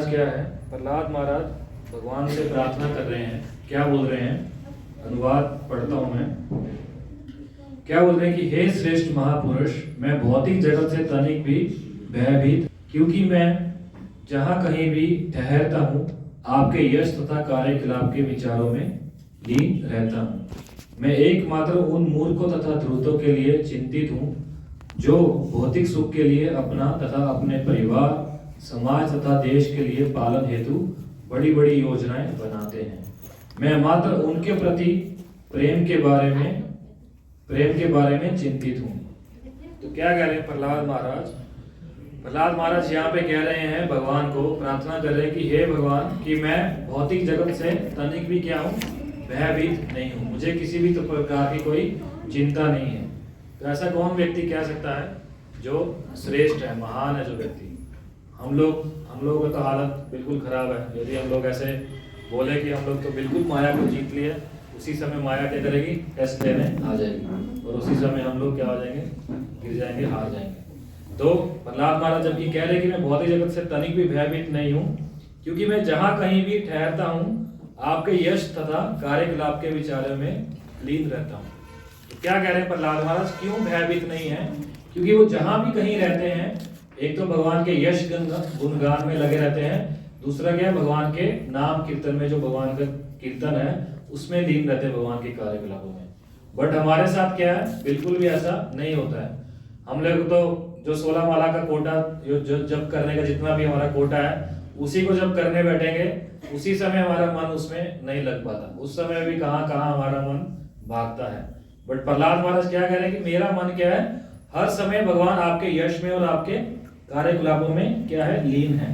क्या है, प्रहलाद महाराज भगवान से प्रार्थना कर रहे हैं। क्या बोल रहे हैं, अनुवाद पढ़ता हूं मैं। क्या बोल रहे हैं कि हे श्रेष्ठ महापुरुष, मैं भौतिक जगत से तनिक भी भयभीत, क्योंकि मैं जहां कहीं भी ठहरता हूं आपके यश तथा कार्यकलाप के विचारों में लीन रहता हूं। मैं एकमात्र उन मूर्खों तथा ध्रुतों के लिए चिंतित हूं जो भौतिक सुख के लिए अपना तथा अपने परिवार, समाज तथा देश के लिए पालन हेतु बड़ी बड़ी योजनाएं बनाते हैं। मैं मात्र उनके प्रति प्रेम के बारे में चिंतित हूँ। तो क्या कह रहे हैं प्रहलाद महाराज? प्रहलाद महाराज यहाँ पे कह रहे हैं, भगवान को प्रार्थना कर रहे हैं कि हे भगवान, कि मैं भौतिक जगत से तनिक भी क्या हूँ, भयभीत नहीं हूँ। मुझे किसी भी प्रकार की कोई चिंता नहीं है। तो ऐसा कौन व्यक्ति कह सकता है जो श्रेष्ठ है, महान है जो व्यक्ति? हम लोगों का तो हालत बिल्कुल खराब है। यदि हम लोग ऐसे बोले कि हम लोग तो बिल्कुल माया को जीत लिए, उसी समय माया क्या करेगी, टेस्ट लेने आ जाएगी और उसी समय हम लोग क्या हो जाएंगे, गिर जाएंगे, हार जाएंगे। तो प्रहलाद महाराज जब ये कह रहे हैं कि मैं भौतिक जगत से तनिक भी भयभीत नहीं हूँ, क्योंकि मैं जहाँ कहीं भी ठहरता हूँ आपके यश तथा कार्यकलाप के विचारों में लीन रहता हूँ। तो क्या कह रहे हैं प्रहलाद महाराज, क्यों भयभीत नहीं है? क्योंकि वो जहाँ भी कहीं रहते हैं, एक तो भगवान के यश गुणगान में लगे रहते हैं, दूसरा क्या है, भगवान के नाम कीर्तन में, जो भगवान का कीर्तन है उसमें लीन रहते हैं, भगवान के कार्यकलापों में। बट हमारे साथ क्या है, बिल्कुल भी ऐसा नहीं होता है। हम लोग तो जो 16 माला का कोटा, जो जप करने का जितना भी हमारा कोटा है, उसी को जब करने बैठेंगे उसी समय हमारा मन उसमें नहीं लग पाता। उस समय भी कहाँ हमारा मन भागता है। बट प्रहलाद महाराज क्या कह रहे हैं कि मेरा मन क्या है, हर समय भगवान आपके यश में और आपके कार्यकलापों में क्या है, लीन है।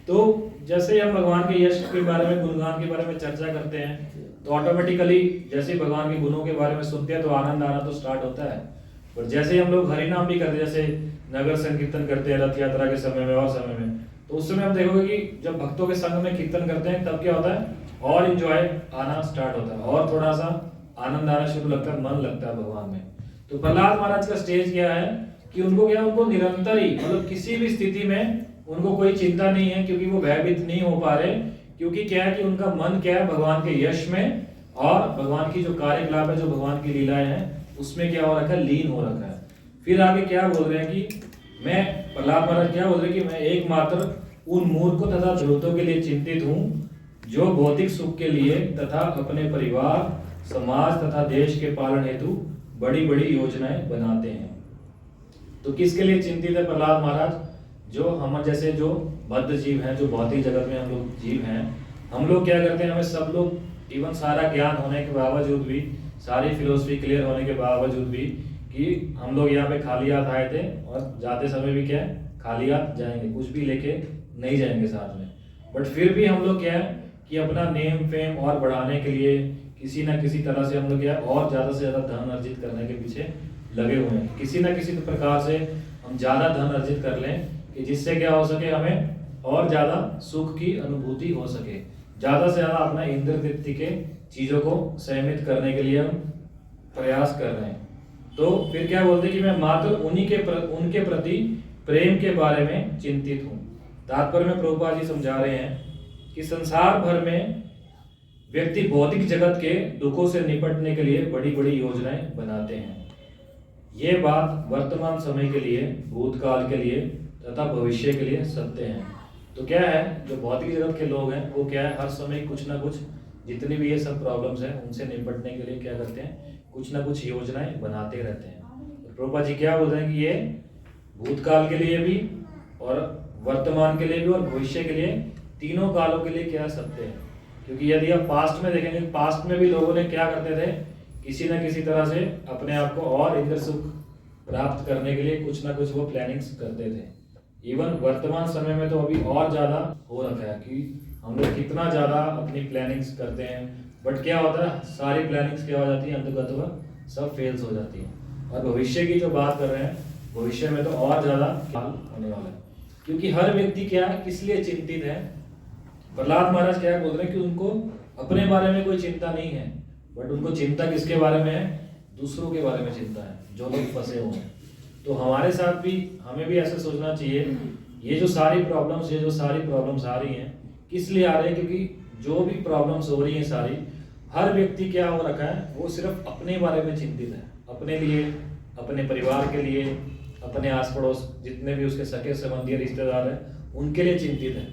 तो जैसे हम भगवान के यश के बारे में, गुणगान के बारे में चर्चा करते हैं, तो ऑटोमेटिकली जैसे भगवान के गुणों के बारे में सुनते हैं तो आनंद आना तो स्टार्ट होता है। पर जैसे हम लोग हरि नाम भी करते हैं, जैसे नगर संकीर्तन करते हैं रथ यात्रा के समय में और समय में, तो उस समय हम देखोगे कि जब भक्तों के संग में कीर्तन करते हैं तब क्या होता है, और इंजॉय आना स्टार्ट होता है और थोड़ा सा आनंद आना शुरू लगता है, मन लगता है भगवान में। तो प्रहलाद महाराज का स्टेज क्या है कि उनको निरंतर ही, मतलब किसी भी स्थिति में उनको कोई चिंता नहीं है, क्योंकि वो भयभीत नहीं हो पा रहे। क्योंकि क्या है कि उनका मन क्या है, भगवान के यश में और भगवान की जो कार्यकलाप है, जो भगवान की लीलाएं हैं, उसमें क्या हो रखा है, लीन हो रखा है। फिर आगे क्या बोल रहे हैं कि मैं, प्रहलाद महाराज क्या बोल रहे हैं कि मैं एकमात्र उन मूर्खों तथा ध्रुतों के लिए चिंतित हूँ जो भौतिक सुख के लिए तथा अपने परिवार, समाज तथा देश के पालन हेतु बड़ी बड़ी योजनाएं बनाते हैं। तो किसके लिए चिंतित है प्रहलाद महाराज? जो हम जैसे जो बद्ध जीव हैं, जो भौतिक जगत में हम लोग जीव हैं, हम लोग क्या करते हैं, हमें सब लोग इवन सारा ज्ञान होने के बावजूद भी, सारी फिलोसफी क्लियर होने के बावजूद भी, कि हम लोग यहाँ पे खाली हाथ आए थे और जाते समय भी क्या है, खाली हाथ जाएंगे, कुछ भी लेके नहीं जाएंगे साथ में। बट फिर भी हम लोग क्या है कि अपना नेम फेम और बढ़ाने के लिए किसी ना किसी तरह से हम लोग क्या है, और ज़्यादा से ज़्यादा धन अर्जित करने के पीछे लगे हुए हैं। किसी ना किसी प्रकार से हम ज़्यादा धन अर्जित कर लें कि जिससे क्या हो सके, हमें और ज़्यादा सुख की अनुभूति हो सके। ज़्यादा से ज़्यादा अपना इंद्र तृप्ति के चीज़ों को सहमित करने के लिए हम प्रयास कर रहे हैं। तो फिर क्या बोलते हैं कि मैं मात्र उनके प्रति प्रेम के बारे में चिंतित हूँ। तात्पर्य में प्रभुपाद जी समझा रहे हैं कि संसार भर में व्यक्ति भौतिक जगत के दुखों से निपटने के लिए बड़ी बड़ी योजनाएं बनाते हैं। ये बात वर्तमान समय के लिए, भूतकाल के लिए तथा भविष्य के लिए सत्य है। तो क्या है, जो भौतिक जगत के लोग हैं वो क्या है, हर समय कुछ ना कुछ, जितनी भी ये सब प्रॉब्लम्स हैं उनसे निपटने के लिए क्या करते हैं, कुछ ना कुछ योजनाएं बनाते रहते हैं। तो प्रभुपाद जी क्या बोल रहे हैं कि ये भूतकाल के लिए भी और वर्तमान के लिए भी और भविष्य के लिए, तीनों कालों के लिए क्या सत्य है। क्योंकि यदि आप पास्ट में देखेंगे, पास्ट में भी लोगों ने क्या करते थे, किसी न किसी तरह से अपने आप को और इंद्र सुख प्राप्त करने के लिए कुछ ना कुछ वो प्लानिंग्स करते थे। इवन वर्तमान समय में तो अभी और ज़्यादा हो रखा है कि हम लोग कितना ज़्यादा अपनी प्लानिंग्स करते हैं, बट क्या होता है, सारी प्लानिंग्स क्या हो जाती है, अंततः सब फेल्स हो जाती है। और भविष्य की जो बात कर रहे हैं, भविष्य में तो और ज़्यादा हाल होने वाला है। क्योंकि हर व्यक्ति क्या है, किस लिए चिंतित है? प्रहलाद महाराज क्या बोल रहे हैं कि उनको अपने बारे में कोई चिंता नहीं है, बट उनको चिंता किसके बारे में है, दूसरों के बारे में चिंता है, जो लोग फंसे हुए हैं। तो हमारे साथ भी, हमें भी ऐसा सोचना चाहिए, ये जो सारी प्रॉब्लम्स आ रही हैं, किस लिए आ रही है? क्योंकि जो भी प्रॉब्लम्स हो रही हैं सारी, हर व्यक्ति क्या हो रखा है, वो सिर्फ अपने बारे में चिंतित है, अपने लिए, अपने परिवार के लिए, अपने आस पड़ोस जितने भी उसके सगे संबंधी रिश्तेदार हैं उनके लिए चिंतित है।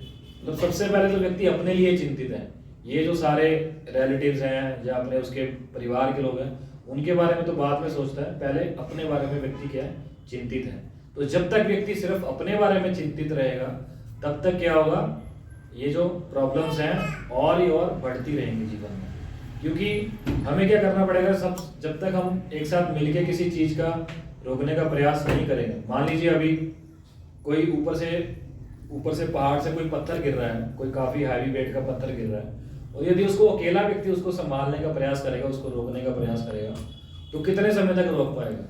तो सबसे पहले तो व्यक्ति अपने लिए चिंतित है। ये जो सारे रिलेटिव्स हैं या अपने उसके परिवार के लोग हैं, उनके बारे में तो बाद में सोचता है, पहले अपने बारे में व्यक्ति क्या है, चिंतित है। तो जब तक व्यक्ति सिर्फ अपने बारे में चिंतित रहेगा, तब तक क्या होगा, ये जो प्रॉब्लम्स हैं और ही और बढ़ती रहेंगी जीवन में। क्योंकि हमें क्या करना पड़ेगा, सब जब तक हम एक साथ मिलके किसी चीज का रोकने का प्रयास नहीं करेंगे। मान लीजिए अभी कोई ऊपर से पहाड़ से कोई पत्थर गिर रहा है, कोई काफी हैवी वेट का पत्थर गिर रहा है, और यदि उसको अकेला व्यक्ति उसको संभालने का प्रयास करेगा, उसको रोकने का प्रयास करेगा, तो कितने समय तक रोक पाएगा?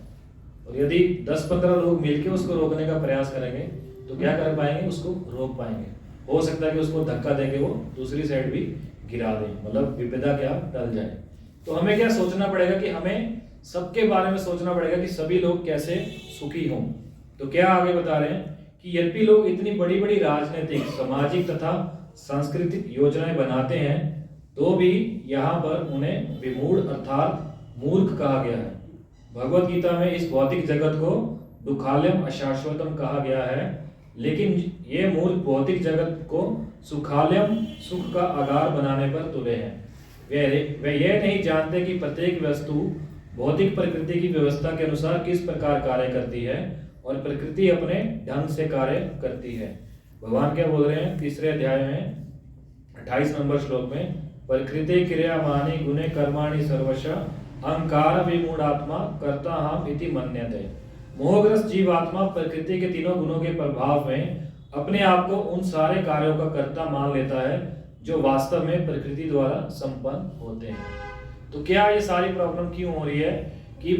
और यदि 10-15 लोग मिलकर उसको रोकने का प्रयास करेंगे तो क्या कर पाएंगे, उसको रोक पाएंगे। हो सकता है कि उसको धक्का देके वो दूसरी साइड भी गिरा दें, मतलब विपदा क्या टल जाए। तो हमें क्या सोचना पड़ेगा कि हमें सबके बारे में सोचना पड़ेगा कि सभी लोग कैसे सुखी हों। तो क्या आगे बता रहे हैं कि यद्यपि लोग इतनी बड़ी बड़ी राजनीतिक, सामाजिक तथा सांस्कृतिक योजनाएं बनाते हैं, तो भी यहाँ पर उन्हें विमूढ़ अर्थात मूर्ख कहा गया है। भगवत गीता में इस भौतिक जगत को दुखालयम अशाश्वतम कहा गया है, लेकिन ये मूर्ख भौतिक जगत को सुखालयम, सुख का आगार बनाने पर तुले हैं। वे यह नहीं जानते कि प्रत्येक वस्तु भौतिक प्रकृति की व्यवस्था के अनुसार किस प्रकार कार्य करती है और प्रकृति अपने ढंग से कार्य करती है। भगवान क्या बोल रहे हैं तीसरे अध्याय में 28 नंबर श्लोक में, प्रकृति क्रियामानि गुणे कर्माणि सर्वश अहंकार विमूढ़ात्मा कर्ता हम इति मन्यते। मोहग्रस्त जीवात्मा प्रकृति के तीनों गुणों के प्रभाव में अपने आप को उन सारे कार्यों का कर्ता मान लेता है जो वास्तव में प्रकृति द्वारा संपन्न होते हैं। तो क्या ये सारी प्रॉब्लम क्यों हो रही है कि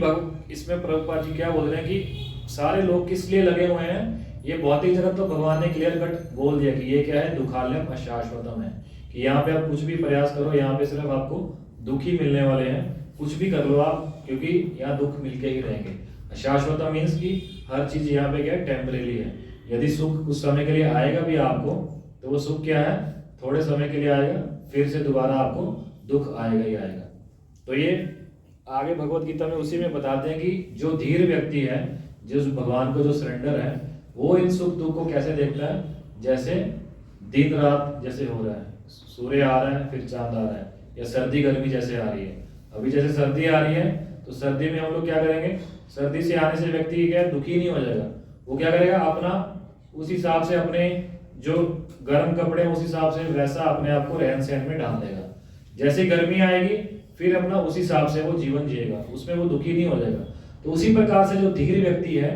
इसमें प्रभुपाद जी क्या बोल रहे हैं कि सारे लोग किस लिए लगे हुए हैं? ये भौतिक जगत तो भगवान ने क्लियर कट बोल दिया कि ये क्या है, दुखालयम अशाश्वतम है, कि यहाँ पे आप कुछ भी प्रयास करो, यहाँ पे सिर्फ आपको दुख ही मिलने वाले हैं। कुछ भी कर लो आप, क्योंकि यहाँ दुख मिलके ही रहेंगे। अशाश्वतम मीन्स कि हर चीज यहाँ पे क्या है, टेम्परेरी है। यदि सुख कुछ समय के लिए आएगा भी आपको, तो वो सुख क्या है, थोड़े समय के लिए आएगा, फिर से दोबारा आपको दुख आएगा ही आएगा। तो ये आगे भगवत गीता में उसी में बताते हैं कि जो धीर व्यक्ति है, जिस भगवान को जो सरेंडर है, वो इन सुख दुख को कैसे देखता है, जैसे दिन रात जैसे हो रहा है, सूर्य आ रहा है फिर चांद आ रहा है, या सर्दी गर्मी जैसे आ रही है। अभी जैसे सर्दी आ रही है तो सर्दी में हम लोग क्या करेंगे, सर्दी से आने से व्यक्ति क्या दुखी नहीं हो जाएगा, वो क्या करेगा, अपना उस हिसाब से अपने जो गर्म कपड़े उस हिसाब से वैसा अपने आप को रहन सहन में डाल देगा। जैसे गर्मी आएगी फिर अपना उस हिसाब से वो जीवन जिएगा, उसमें वो दुखी नहीं हो जाएगा। तो उसी प्रकार से जो धीर व्यक्ति है,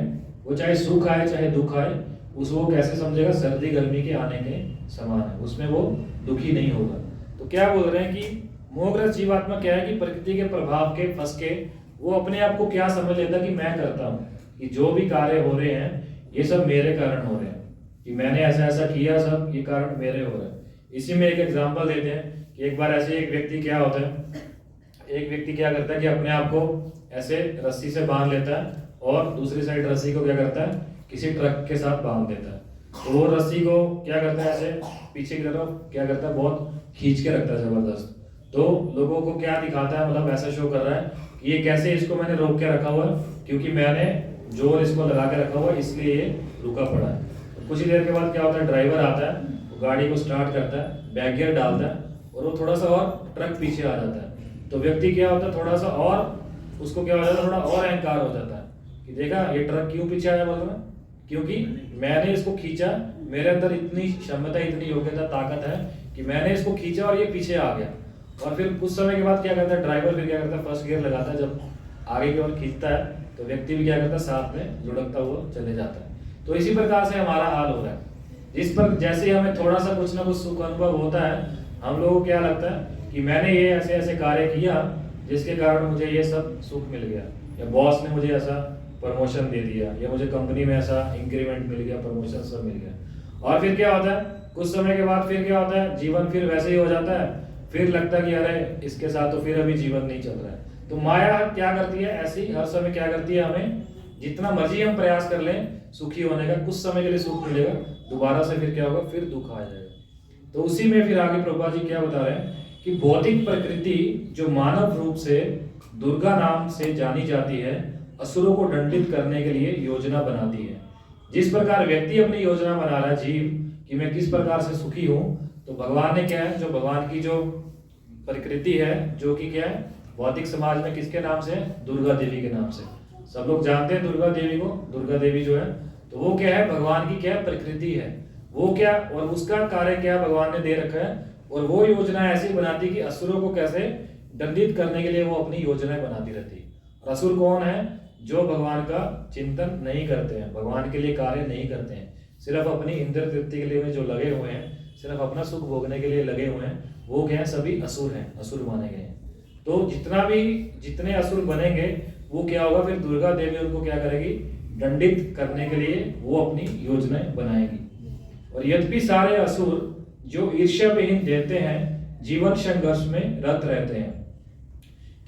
वो चाहे सुख आए चाहे दुख आए, उसको कैसे समझेगा, सर्दी गर्मी के आने के समान है, उसमें वो दुखी नहीं होगा। तो क्या बोल रहे हैं कि मोहग्रस्त जीवात्मा क्या है कि प्रकृति के प्रभाव के फंस के वो अपने आप को क्या समझ लेता कि मैं करता हूँ, कि जो भी कार्य हो रहे हैं ये सब मेरे कारण हो रहे हैं, कि मैंने ऐसा ऐसा किया, सब ये कारण मेरे हो रहे हैं। इसी में एक एग्जांपल देते हैं कि एक बार ऐसे एक व्यक्ति क्या होता है, एक व्यक्ति क्या करता है कि अपने आप को ऐसे रस्सी से बांध लेता है और दूसरी साइड रस्सी को क्या करता है, किसी ट्रक के साथ बांध देता है। तो वो रस्सी को क्या करता है, ऐसे पीछे की तरफ क्या करता है, बहुत खींच के रखता है जबरदस्त। तो लोगों को क्या दिखाता है, मतलब ऐसा शो कर रहा है कि ये कैसे इसको मैंने रोक के रखा हुआ है, क्योंकि मैंने जोर इसको लगा के रखा हुआ है, इसलिए ये रुका पड़ा है। तो कुछ ही देर के बाद क्या होता है, ड्राइवर आता है, वो गाड़ी को स्टार्ट करता है, बैक गियर डालता है और वो थोड़ा सा और ट्रक पीछे आ जाता है। तो व्यक्ति क्या होता है, थोड़ा सा और उसको क्या हो जाता है, थोड़ा और अहंकार हो जाता है कि देखा ये ट्रक क्यों पीछे आया, बोल रहा, क्योंकि मैंने इसको खींचा, मेरे अंदर इतनी क्षमता, इतनी योग्यता, ताकत है कि मैंने इसको खींचा और ये पीछे आ गया। और फिर कुछ समय के बाद क्या करता है ड्राइवर, फिर क्या करता है, फर्स्ट गियर लगाता है, जब आगे की ओर खींचता है तो व्यक्ति भी क्या करता है, साथ में लुढ़कता हुआ चले जाता है। तो इसी प्रकार से हमारा हाल हो रहा है। जिस पर जैसे हमें थोड़ा सा कुछ ना कुछ सुख अनुभव होता है, हम लोगों को क्या लगता है कि मैंने ये ऐसे ऐसे कार्य किया जिसके कारण मुझे ये सब सुख मिल गया, या बॉस ने मुझे ऐसा प्रमोशन दे दिया, या मुझे कंपनी में ऐसा इंक्रीमेंट मिल गया, प्रमोशन सब मिल गया। और फिर क्या होता है, कुछ समय के बाद फिर क्या होता है, जीवन फिर वैसे ही हो जाता है, फिर लगता है कि अरे इसके साथ तो फिर अभी जीवन नहीं चल रहा है। तो माया क्या करती है, ऐसी हर समय क्या करती है, हमें जितना मर्जी हम प्रयास कर लें सुखी होने का, कुछ समय के लिए सुख मिलेगा, दोबारा से फिर क्या होगा, फिर दुख आ जाएगा। तो उसी में फिर आगे प्रभुपाद जी क्या बता रहे हैं कि भौतिक प्रकृति जो मानव रूप से दुर्गा नाम से जानी जाती है, असुरों को दंडित करने के लिए योजना बनाती है। जिस प्रकार व्यक्ति अपनी योजना बना रहा है जीव कि मैं किस प्रकार से सुखी हूं, तो भगवान ने क्या है, जो भगवान की जो प्रकृति है, जो कि क्या है भौतिक समाज में किसके नाम से, दुर्गा देवी के नाम से। सब लोग जानते हैं दुर्गा देवी को। दुर्गा देवी जो है, तो वो क्या है, भगवान की क्या प्रकृति है, वो क्या और उसका कार्य क्या भगवान ने दे रखा है। और वो योजना ऐसी बनाती कि असुरों को कैसे दंडित करने के लिए वो अपनी योजनाएं बनाती रहती है। और असुर कौन है, जो भगवान का चिंतन नहीं करते हैं, भगवान के लिए कार्य नहीं करते हैं, सिर्फ अपनी इंद्र तृप्ति के लिए में जो लगे हुए हैं, सिर्फ अपना सुख भोगने के लिए लगे हुए हैं, वो क्या है, सभी असुर हैं, असुर माने गए हैं। तो जितने असुर बनेंगे वो क्या होगा, फिर दुर्गा देवी उनको क्या करेगी, दंडित करने के लिए वो अपनी योजनाएं बनाएगी। और यद्यपि सारे असुर जो ईर्ष्या विहीन देते हैं जीवन संघर्ष में रत रहते हैं,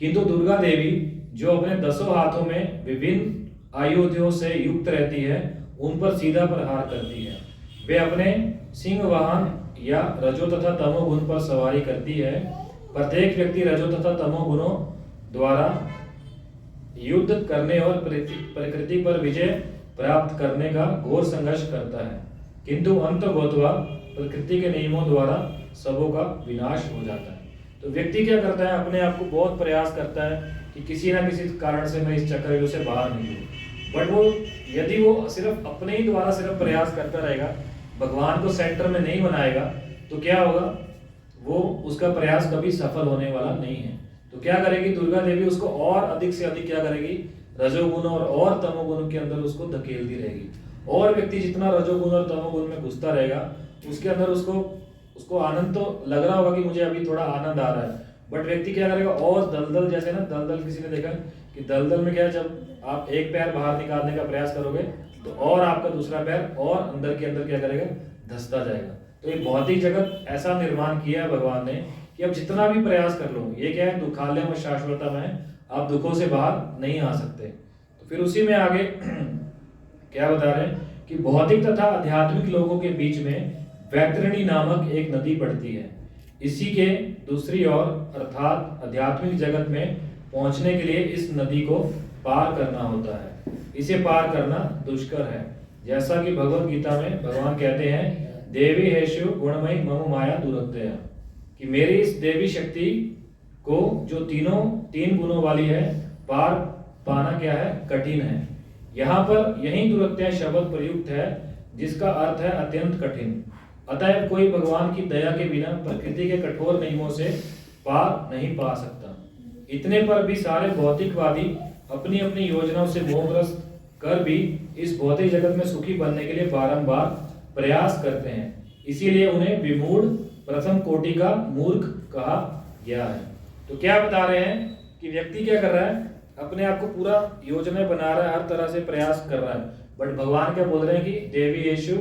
किंतु दुर्गा देवी जो अपने 10 हाथों में विभिन्न आयुधों से युक्त रहती है, उन पर सीधा प्रहार करती है। वे अपने सिंह वाहन या रजो तथा तमो गुण पर सवारी करती है। प्रत्येक व्यक्ति रजो तथा तमो गुणों द्वारा युद्ध करने और प्रकृति पर विजय प्राप्त करने का घोर संघर्ष करता है, किंतु अंततः प्रकृति के नियमों द्वारा सबों का विनाश हो जाता है। तो व्यक्ति क्या करता है, अपने आप को बहुत प्रयास करता है कि किसी ना किसी कारण से मैं इस चक्रव्यूह से बाहर निकलूं। बट वो यदि वो सिर्फ अपने ही द्वारा सिर्फ प्रयास करता रहेगा, भगवान को सेंटर में नहीं बनाएगा, तो क्या होगा, वो उसका प्रयास कभी सफल होने वाला नहीं है। तो क्या करेगी दुर्गा देवी, उसको और अधिक से अधिक क्या करेगी, रजोगुण और तमोगुण के अंदर उसको धकेलती रहेगी। और व्यक्ति जितना रजोगुण और तमोगुण में घुसता रहेगा, उसके अंदर उसको आनंद तो लग रहा होगा कि मुझे अभी थोड़ा आनंद आ रहा है, बट व्यक्ति क्या करेगा, और दलदल, जैसे ना दलदल, किसी ने देखा कि दलदल में क्या है, जब आप एक पैर बाहर निकालने का प्रयास करोगे तो और आपका दूसरा पैर और अंदर के अंदर क्या करेगा, धंसता जाएगा। तो ये भौतिक जगत ऐसा निर्माण किया है भगवान ने कि अब जितना भी प्रयास कर लो, ये क्या है, दुखालय में शाश्वतम है, आप दुखों से बाहर नहीं आ सकते। तो फिर उसी में आगे क्या बता रहे हैं कि भौतिक तथा आध्यात्मिक लोगों के बीच में वैतरणी नामक एक नदी पड़ती है। इसी के दूसरी ओर अर्थात आध्यात्मिक जगत में पहुंचने के लिए इस नदी को पार करना होता है। इसे पार करना दुष्कर है, जैसा कि भगवत गीता में भगवान कहते हैं, देवी हेशु गुणमयी मम माया दुरत्यया, कि मेरी इस देवी शक्ति को जो तीन गुणों वाली है, पार पाना क्या है, कठिन है। यहाँ पर यही दुरत्यय शब्द प्रयुक्त है, जिसका अर्थ है अत्यंत कठिन। अतएव कोई भगवान की दया के बिना प्रकृति के कठोर नियमों से पार नहीं पा सकता। इतने पर भी सारे भौतिकवादी अपनी अपनी योजनाओं से मोहग्रस्त कर भी इस भौतिक जगत में सुखी बनने के लिए बारंबार प्रयास करते हैं। इसीलिए उन्हें विमूढ़ प्रथम कोटि का मूर्ख कहा गया है। तो क्या बता रहे हैं कि व्यक्ति क्या कर रहा है, अपने आप को पूरा योजना बना रहा है, हर तरह से प्रयास कर रहा है, बट भगवान क्या बोल रहे हैं कि देवी येषु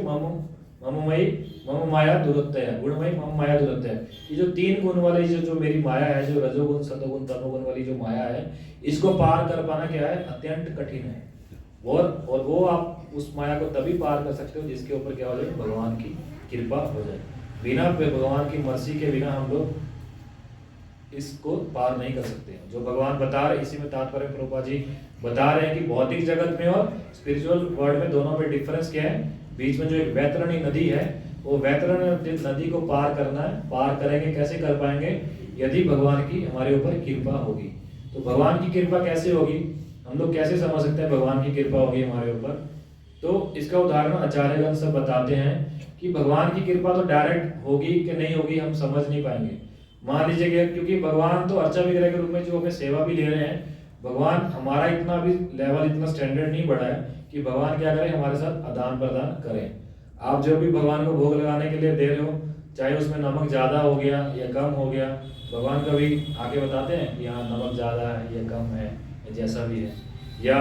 मममयी मम माया दुरत्यया, गुणमयी मम माया दुरत्यया, ये जो 3 गुण वाली जो मेरी माया है, जो रजोगुण सतोगुण तमोगुण वाली जो माया है, इसको पार कर पाना क्या है, अत्यंत कठिन है। और वो आप उस माया को तभी पार कर सकते हो जिसके ऊपर क्या हो जाए, भगवान की कृपा हो जाए। बिना भगवान की मर्जी के बिना हम लोग इसको पार नहीं कर सकते हैं। जो भगवान बता रहे, इसी में तात्पर्य प्रभुपाद जी बता रहे हैं कि भौतिक जगत में और स्पिरिचुअल वर्ल्ड में दोनों में डिफरेंस क्या है, बीच में जो एक वैतरणी नदी है, वो वैतरणी नदी को पार करना है। पार करेंगे, कैसे कर पाएंगे, यदि भगवान की हमारे ऊपर कृपा होगी। तो भगवान की कृपा कैसे होगी, हम लोग कैसे समझ सकते हैं भगवान की कृपा होगी हमारे ऊपर। तो इसका उदाहरण आचार्यगण सब बताते हैं कि भगवान की कृपा तो डायरेक्ट होगी कि नहीं होगी हम समझ नहीं पाएंगे। मान लीजिए क्योंकि भगवान तो अर्चा विग्रह के रूप में जो हमें सेवा भी ले रहे हैं, भगवान हमारा इतना भी लेवल, इतना स्टैंडर्ड नहीं बढ़ा है कि भगवान क्या करें, हमारे साथ आदान प्रदान करें। आप जो भी भगवान को भोग लगाने के लिए दे रहे हो, चाहे उसमें नमक ज़्यादा हो गया या कम हो गया, भगवान कभी आके बताते हैं कि हाँ नमक ज़्यादा है या कम है या जैसा भी है। या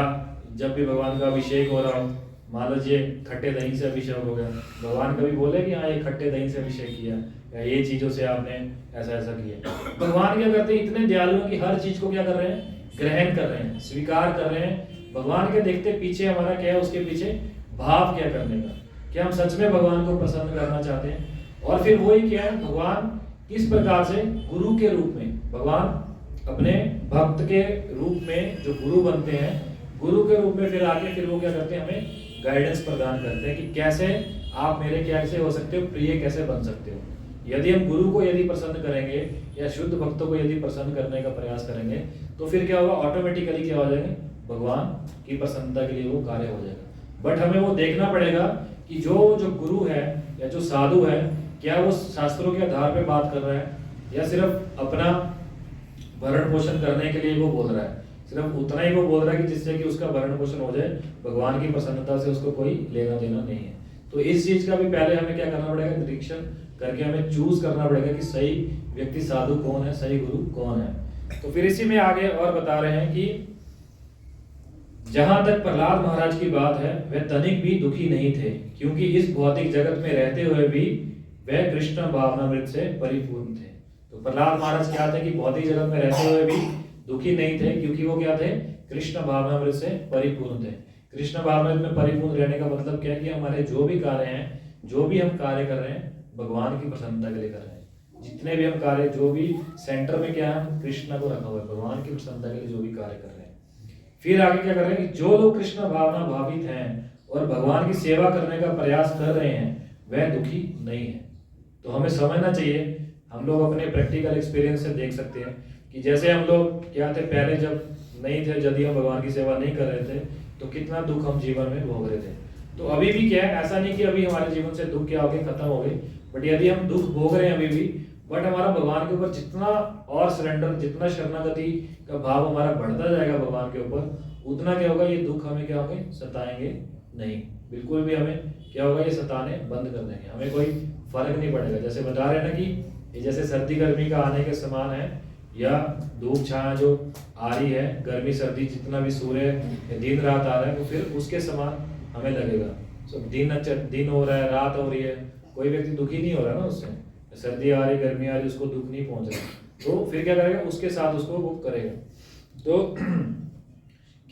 जब भी भगवान का अभिषेक हो रहा हो, मान लीजिए खट्टे दही से अभिषेक हो गया, भगवान कभी बोले कि हाँ ये खट्टे दही से अभिषेक किया या ये चीज़ों से आपने ऐसा ऐसा किया। भगवान क्या करते हैं, इतने दयालु हैं कि हर चीज़ को क्या कर रहे हैं, ग्रहण कर रहे हैं, स्वीकार कर रहे हैं। भगवान के देखते पीछे हमारा क्या है, उसके पीछे भाव क्या करने का, क्या हम सच में भगवान को प्रसन्न करना चाहते हैं। और फिर वही क्या है, भगवान किस प्रकार से गुरु के रूप में, भगवान अपने भक्त के रूप में जो गुरु बनते हैं, गुरु के रूप में फिर आके फिर वो क्या करते हैं, हमें गाइडेंस प्रदान करते हैं कि कैसे आप मेरे कैसे हो सकते हो, प्रिय कैसे बन सकते हो। यदि हम गुरु को यदि प्रसन्न करेंगे या शुद्ध भक्तों को यदि प्रसन्न करने का प्रयास करेंगे तो फिर क्या होगा, ऑटोमेटिकली क्या हो जाएंगे, भगवान की प्रसन्नता के लिए वो कार्य हो जाएगा। बट हमें वो देखना पड़ेगा कि जो गुरु है या जो साधु है, क्या वो शास्त्रों के आधार पे बात कर रहा है या सिर्फ अपना भरण पोषण करने के लिए वो बोल रहा है, सिर्फ उतना ही वो बोल रहा है कि जिससे कि उसका भरण पोषण हो जाए, भगवान की प्रसन्नता से उसको कोई लेना देना नहीं है। तो इस चीज का भी पहले हमें क्या करना पड़ेगा, निरीक्षण करके हमें चूज करना पड़ेगा कि सही व्यक्ति साधु कौन है, सही गुरु कौन है। तो फिर इसी में आगे और बता रहे हैं कि जहां तक प्रहलाद महाराज की बात है, वह तनिक भी दुखी नहीं थे, क्योंकि इस भौतिक जगत में रहते हुए भी वह कृष्ण भावनामृत से परिपूर्ण थे। तो प्रहलाद महाराज क्या थे कि भौतिक जगत में रहते हुए भी दुखी नहीं थे, क्योंकि वो क्या थे, कृष्ण भावनामृत से परिपूर्ण थे। कृष्ण भावनामृत में परिपूर्ण रहने का मतलब क्या है कि हमारे जो भी कार्य हैं, जो भी हम कार्य कर रहे हैं, भगवान की प्रसन्नता के लिए कर रहे हैं। जितने भी हम कार्य, जो भी सेंटर में क्या है, कृष्ण को रखा हुआ है, भगवान की प्रसन्नता के लिए जो भी कार्य कर रहे हैं। फिर आगे क्या कर रहे हैं कि जो लोग कृष्ण भावना भावित हैं और भगवान की सेवा करने का प्रयास कर रहे हैं, वह दुखी नहीं है। तो हमें समझना चाहिए, हम लोग अपने प्रैक्टिकल एक्सपीरियंस से देख सकते हैं कि जैसे हम लोग क्या थे, पहले जब नहीं थे, यदि हम भगवान की सेवा नहीं कर रहे थे तो कितना दुख हम जीवन में भोग रहे थे। तो अभी भी क्या है, ऐसा नहीं कि अभी हमारे जीवन से दुख क्या हो गए, खत्म हो गए, बट यदि हम दुख भोग रहे हैं अभी भी, बट हमारा भगवान के ऊपर जितना और सरेंडर, जितना शरणागति का भाव हमारा बढ़ता जाएगा भगवान के ऊपर, उतना क्या होगा, ये दुख हमें क्या होंगे, सताएंगे नहीं, बिल्कुल भी हमें क्या होगा, ये सताने बंद कर देंगे, हमें कोई फर्क नहीं पड़ेगा। जैसे बता रहे हैं ना कि ये जैसे सर्दी गर्मी का आने के समान है, या धूप छाया जो आ रही है, गर्मी सर्दी जितना भी सूर्य दिन रात आ रहा है, तो फिर उसके समान हमें लगेगा। दिन हो रहा है, रात हो रही है, कोई व्यक्ति दुखी नहीं हो रहा ना उससे, सर्दी आ रही, गर्मी आ रही, उसको दुख नहीं पहुंच रहा, तो फिर क्या करेगा, उसके साथ उसको वो करेगा। तो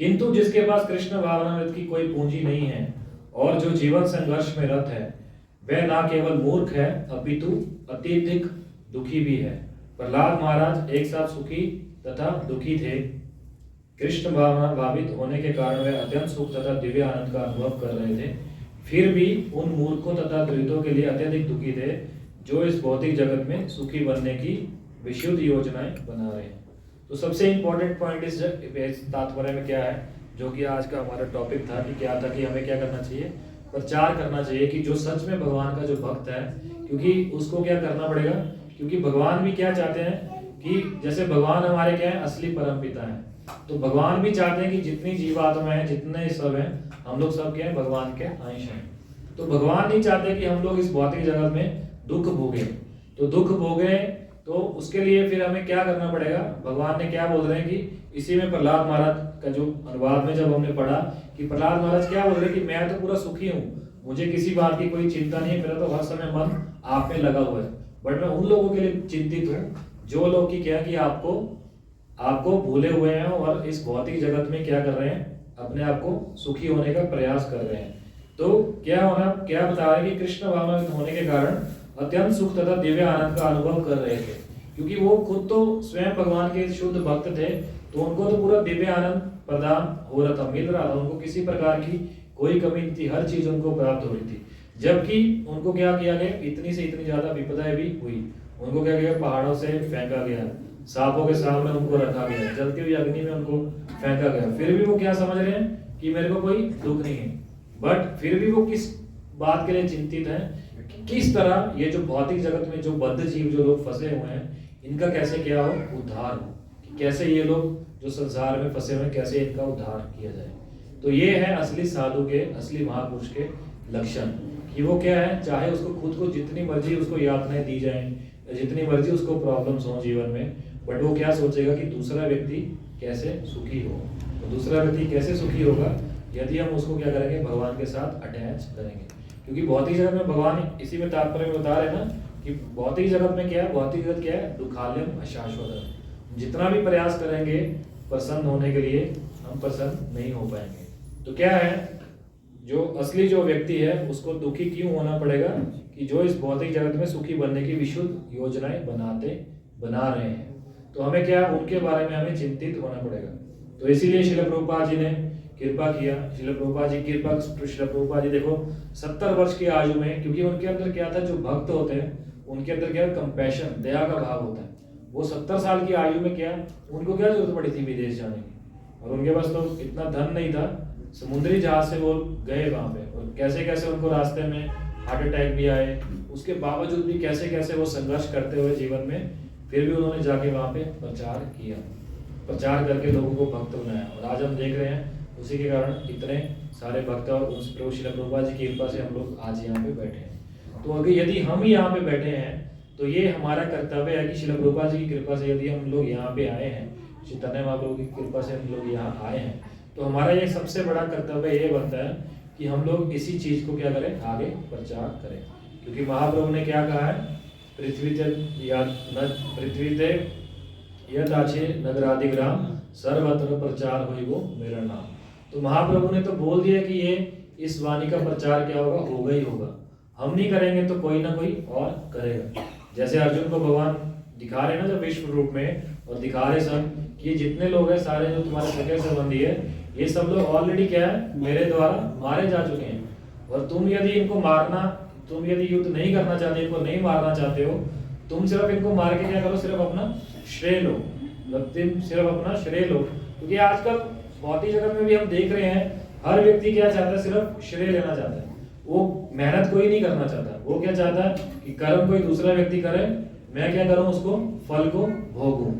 किंतु जिसके पास कृष्ण भावनामृत की कोई पूंजी नहीं है और जो जीवन संघर्ष में रत है, वह ना केवल मूर्ख है अपितु अत्यधिक दुखी भी है। प्रहलाद महाराज एक साथ सुखी तथा दुखी थे। कृष्ण भावना भावित होने के कारण वे अत्यंत सुख तथा दिव्य आनंद का अनुभव कर रहे थे, फिर भी उन मूर्खों तथा दलितों के लिए अत्यधिक दुखी थे जो इस भौतिक जगत में सुखी बनने की विशुद्ध योजनाएं बना रहे हैं। तो सबसे इंपॉर्टेंट पॉइंट इस तात्पर्य में क्या है, जो कि आज का हमारा टॉपिक था कि क्या था कि हमें क्या करना चाहिए, प्रचार करना चाहिए कि जो सच में भगवान का जो भक्त है, क्योंकि उसको क्या करना पड़ेगा, क्योंकि भगवान भी क्या चाहते हैं कि जैसे भगवान हमारे क्या है, असली परम पिता है, तो भगवान भी चाहते हैं कि जितनी जीवात्मा है, जितने सब हैं, हम लोग सब क्या है, भगवान के अंश हैं। तो भगवान नहीं चाहते कि हम लोग इस भौतिक जगत में दुख भोगे, तो दुख भोगे तो उसके लिए फिर हमें क्या करना पड़ेगा। भगवान ने क्या बोल रहे हैं कि इसी में प्रहलाद महाराज का जो अनुवाद में जब हमने पढ़ा कि प्रहलाद महाराज क्या बोल रहे हैं कि मैं तो पूरा सुखी हूँ, मुझे किसी बात की कोई चिंता नहीं है, मेरा तो हर समय मन आप में लगा हुआ है, बट मैं उन लोगों के लिए चिंतित हूँ जो लोग की क्या कि आपको भूले हुए हैं और इस भौतिक जगत में क्या कर रहे हैं, अपने आप को सुखी होने का प्रयास कर रहे हैं। तो क्या बता रहे हैं कि कृष्ण भावना होने के कारण अत्यंत सुख तथा दिव्य आनंद का अनुभव कर रहे थे, क्योंकि वो खुद तो स्वयं भगवान के शुद्ध भक्त थे, तो उनको तो पूरा दिव्य आनंद प्रदान हो रहा था, मिल रहा था, उनको किसी प्रकार की कोई कमी नहीं थी, हर चीज उनको प्राप्त हो रही थी। जबकि उनको क्या किया गया, इतनी से इतनी ज्यादा विपदाएं भी हुई, उनको क्या किया, पहाड़ों से फेंका गया, सांपों के सामने उनको रखा गया, जलती हुई अग्नि में उनको फेंका गया, फिर भी वो क्या समझ रहे हैं कि मेरे को कोई दुख नहीं है। बट फिर भी वो किस बात के लिए चिंतित है, किस तरह ये जो भौतिक जगत में जो बद्ध जीव जो लोग फंसे हुए हैं, इनका कैसे क्या हो, उद्धार हो, कि कैसे ये लोग जो संसार में फंसे हुए हैं, कैसे इनका उद्धार किया जाए। तो ये है असली साधु के, असली महापुरुष के लक्षण, कि वो क्या है, चाहे उसको खुद को जितनी मर्जी उसको यातनाएं दी जाएं, जितनी मर्जी उसको प्रॉब्लम्स हो जीवन में, बट वो क्या सोचेगा कि दूसरा व्यक्ति कैसे सुखी हो। तो दूसरा व्यक्ति कैसे सुखी होगा, यदि हम उसको क्या करेंगे, भगवान के साथ अटैच करेंगे। क्योंकि भौतिक जगत में भगवान इसी में तात्पर्य में बता रहे हैं ना कि भौतिक जगत में क्या है, भौतिक जगत क्या है, दुखालयम अशाश्वत। जितना भी प्रयास करेंगे प्रसन्न होने के लिए, हम प्रसन्न नहीं हो पाएंगे। तो क्या है, जो असली जो व्यक्ति है उसको दुखी क्यों होना पड़ेगा कि जो इस भौतिक जगत में सुखी बनने की विशुद्ध योजनाएं बना रहे हैं। तो हमें क्या, उनके बारे में हमें चिंतित होना पड़ेगा। तो इसीलिए शिल प्रभुपाद जी ने कृपा किया। शिल प्रभुपाद जी कृपा, शिल प्रभुपाद जी देखो 70 वर्ष की आयु में, क्योंकि उनके अंदर क्या था, जो भक्त होते हैं उनके अंदर क्या, कंपैशन, दया का भाव होता है। वो 70 साल की आयु में क्या, उनको क्या जरूरत पड़ी थी विदेश जाने की, और उनके पास तो इतना धन नहीं था। समुद्री जहाज से वो गए वहां पे, और कैसे कैसे उनको रास्ते में हार्ट अटैक भी आए, उसके बावजूद भी कैसे कैसे वो संघर्ष करते हुए जीवन में फिर भी उन्होंने जाके वहां पे प्रचार किया, प्रचार करके लोगों को भक्त बनाया। और आज हम देख रहे हैं उसी के कारण इतने सारे भक्त, और उस प्रभु श्रील प्रभुपाद जी की कृपा से हम लोग आज यहाँ पे बैठे हैं। तो अगर यदि हम ही यहाँ पे बैठे हैं तो ये हमारा कर्तव्य है कि श्रील प्रभुपाद जी की कृपा से यदि हम लोग यहाँ पे आए हैं, चैतन्य महाप्रभु की कृपा से हम लोग यहाँ आए हैं, तो हमारा ये सबसे बड़ा कर्तव्य ये बनता है कि हम लोग इसी चीज को क्या करें, आगे प्रचार करें। क्योंकि महाप्रभु ने क्या कहा है, पृथ्वी ते यद आछे नगरादिग्राम सर्वत्र प्रचार होई वो मेरा नाम। तो महाप्रभु ने तो बोल दिया कि ये इस वाणी का प्रचार क्या होगा ही होगा। हम नहीं करेंगे तो कोई ना कोई और करेगा। जैसे अर्जुन को भगवान दिखा रहे ना जब विश्व रूप में, और दिखा रहे सब कि जितने लोग हैं सारे जो तुम्हारे सगे संबंधी है, ये सब लोग ऑलरेडी क्या है, मेरे द्वारा मारे जा चुके हैं। और तुम यदि इनको तुम यदि युद्ध नहीं करना चाहते, इनको नहीं मारना चाहते हो, तुम सिर्फ इनको मार के क्या करो, सिर्फ अपना श्रेय लो, तुम सिर्फ अपना श्रेय लो। क्योंकि आजकल भौतिक जगत में भी हम देख रहे हैं, हर व्यक्ति क्या चाहता है, सिर्फ श्रेय लेना चाहता है। वो मेहनत कोई नहीं करना चाहता। वो क्या चाहता है कि कर्म कोई दूसरा व्यक्ति करे, मैं क्या करूं, उसको फल को भोगूं।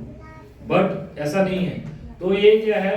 बट ऐसा नहीं है। तो ये क्या है,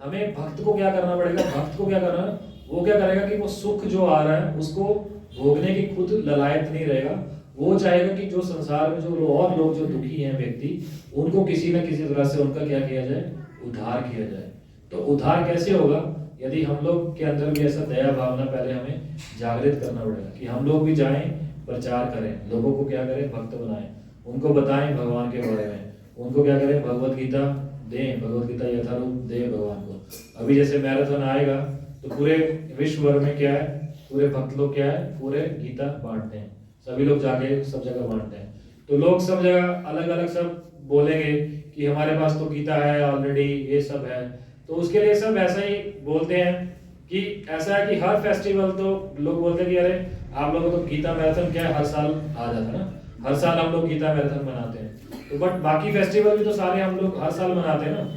हमें भक्त को क्या करना पड़ेगा, भक्त को क्या करना है, वो क्या करेगा कि वो सुख जो आ रहा है उसको भोगने की खुद ललायत नहीं रहेगा। वो चाहेगा कि जो संसार में जो और लोग जो दुखी हैं व्यक्ति, उनको किसी न किसी तरह से उनका क्या किया जाए, उद्धार किया जाए। तो उद्धार कैसे होगा, यदि हम लोग के अंदर भी ऐसा दया भावना पहले हमें जागृत करना पड़ेगा कि हम लोग भी जाएं, प्रचार करें, लोगों को क्या करें, भक्त बनाएं, उनको बताएं भगवान के बारे में, उनको क्या करें, भगवत गीता दें, भगवत गीता यथारूप दें भगवान को। अभी जैसे मैराथन आएगा तो पूरे विश्व भर में क्या है, पूरे भक्त लोग क्या है, पूरे गीता बांटते हैं, सभी लोग जाके सब जगह बांटते हैं। तो लोग सब जगह अलग अलग सब बोलेंगे कि हमारे पास तो गीता है ऑलरेडी, ये सब है। तो उसके लिए सब ऐसा ही बोलते हैं कि ऐसा है कि हर फेस्टिवल तो लोग बोलते हैं कि अरे आप लोगों को तो गीता मैराथन क्या है, हर साल आ जाता है ना, हर साल हम लोग गीता मैराथन मनाते हैं। तो बट बाकी फेस्टिवल भी तो सारे हम लोग हर साल मनाते हैं ना,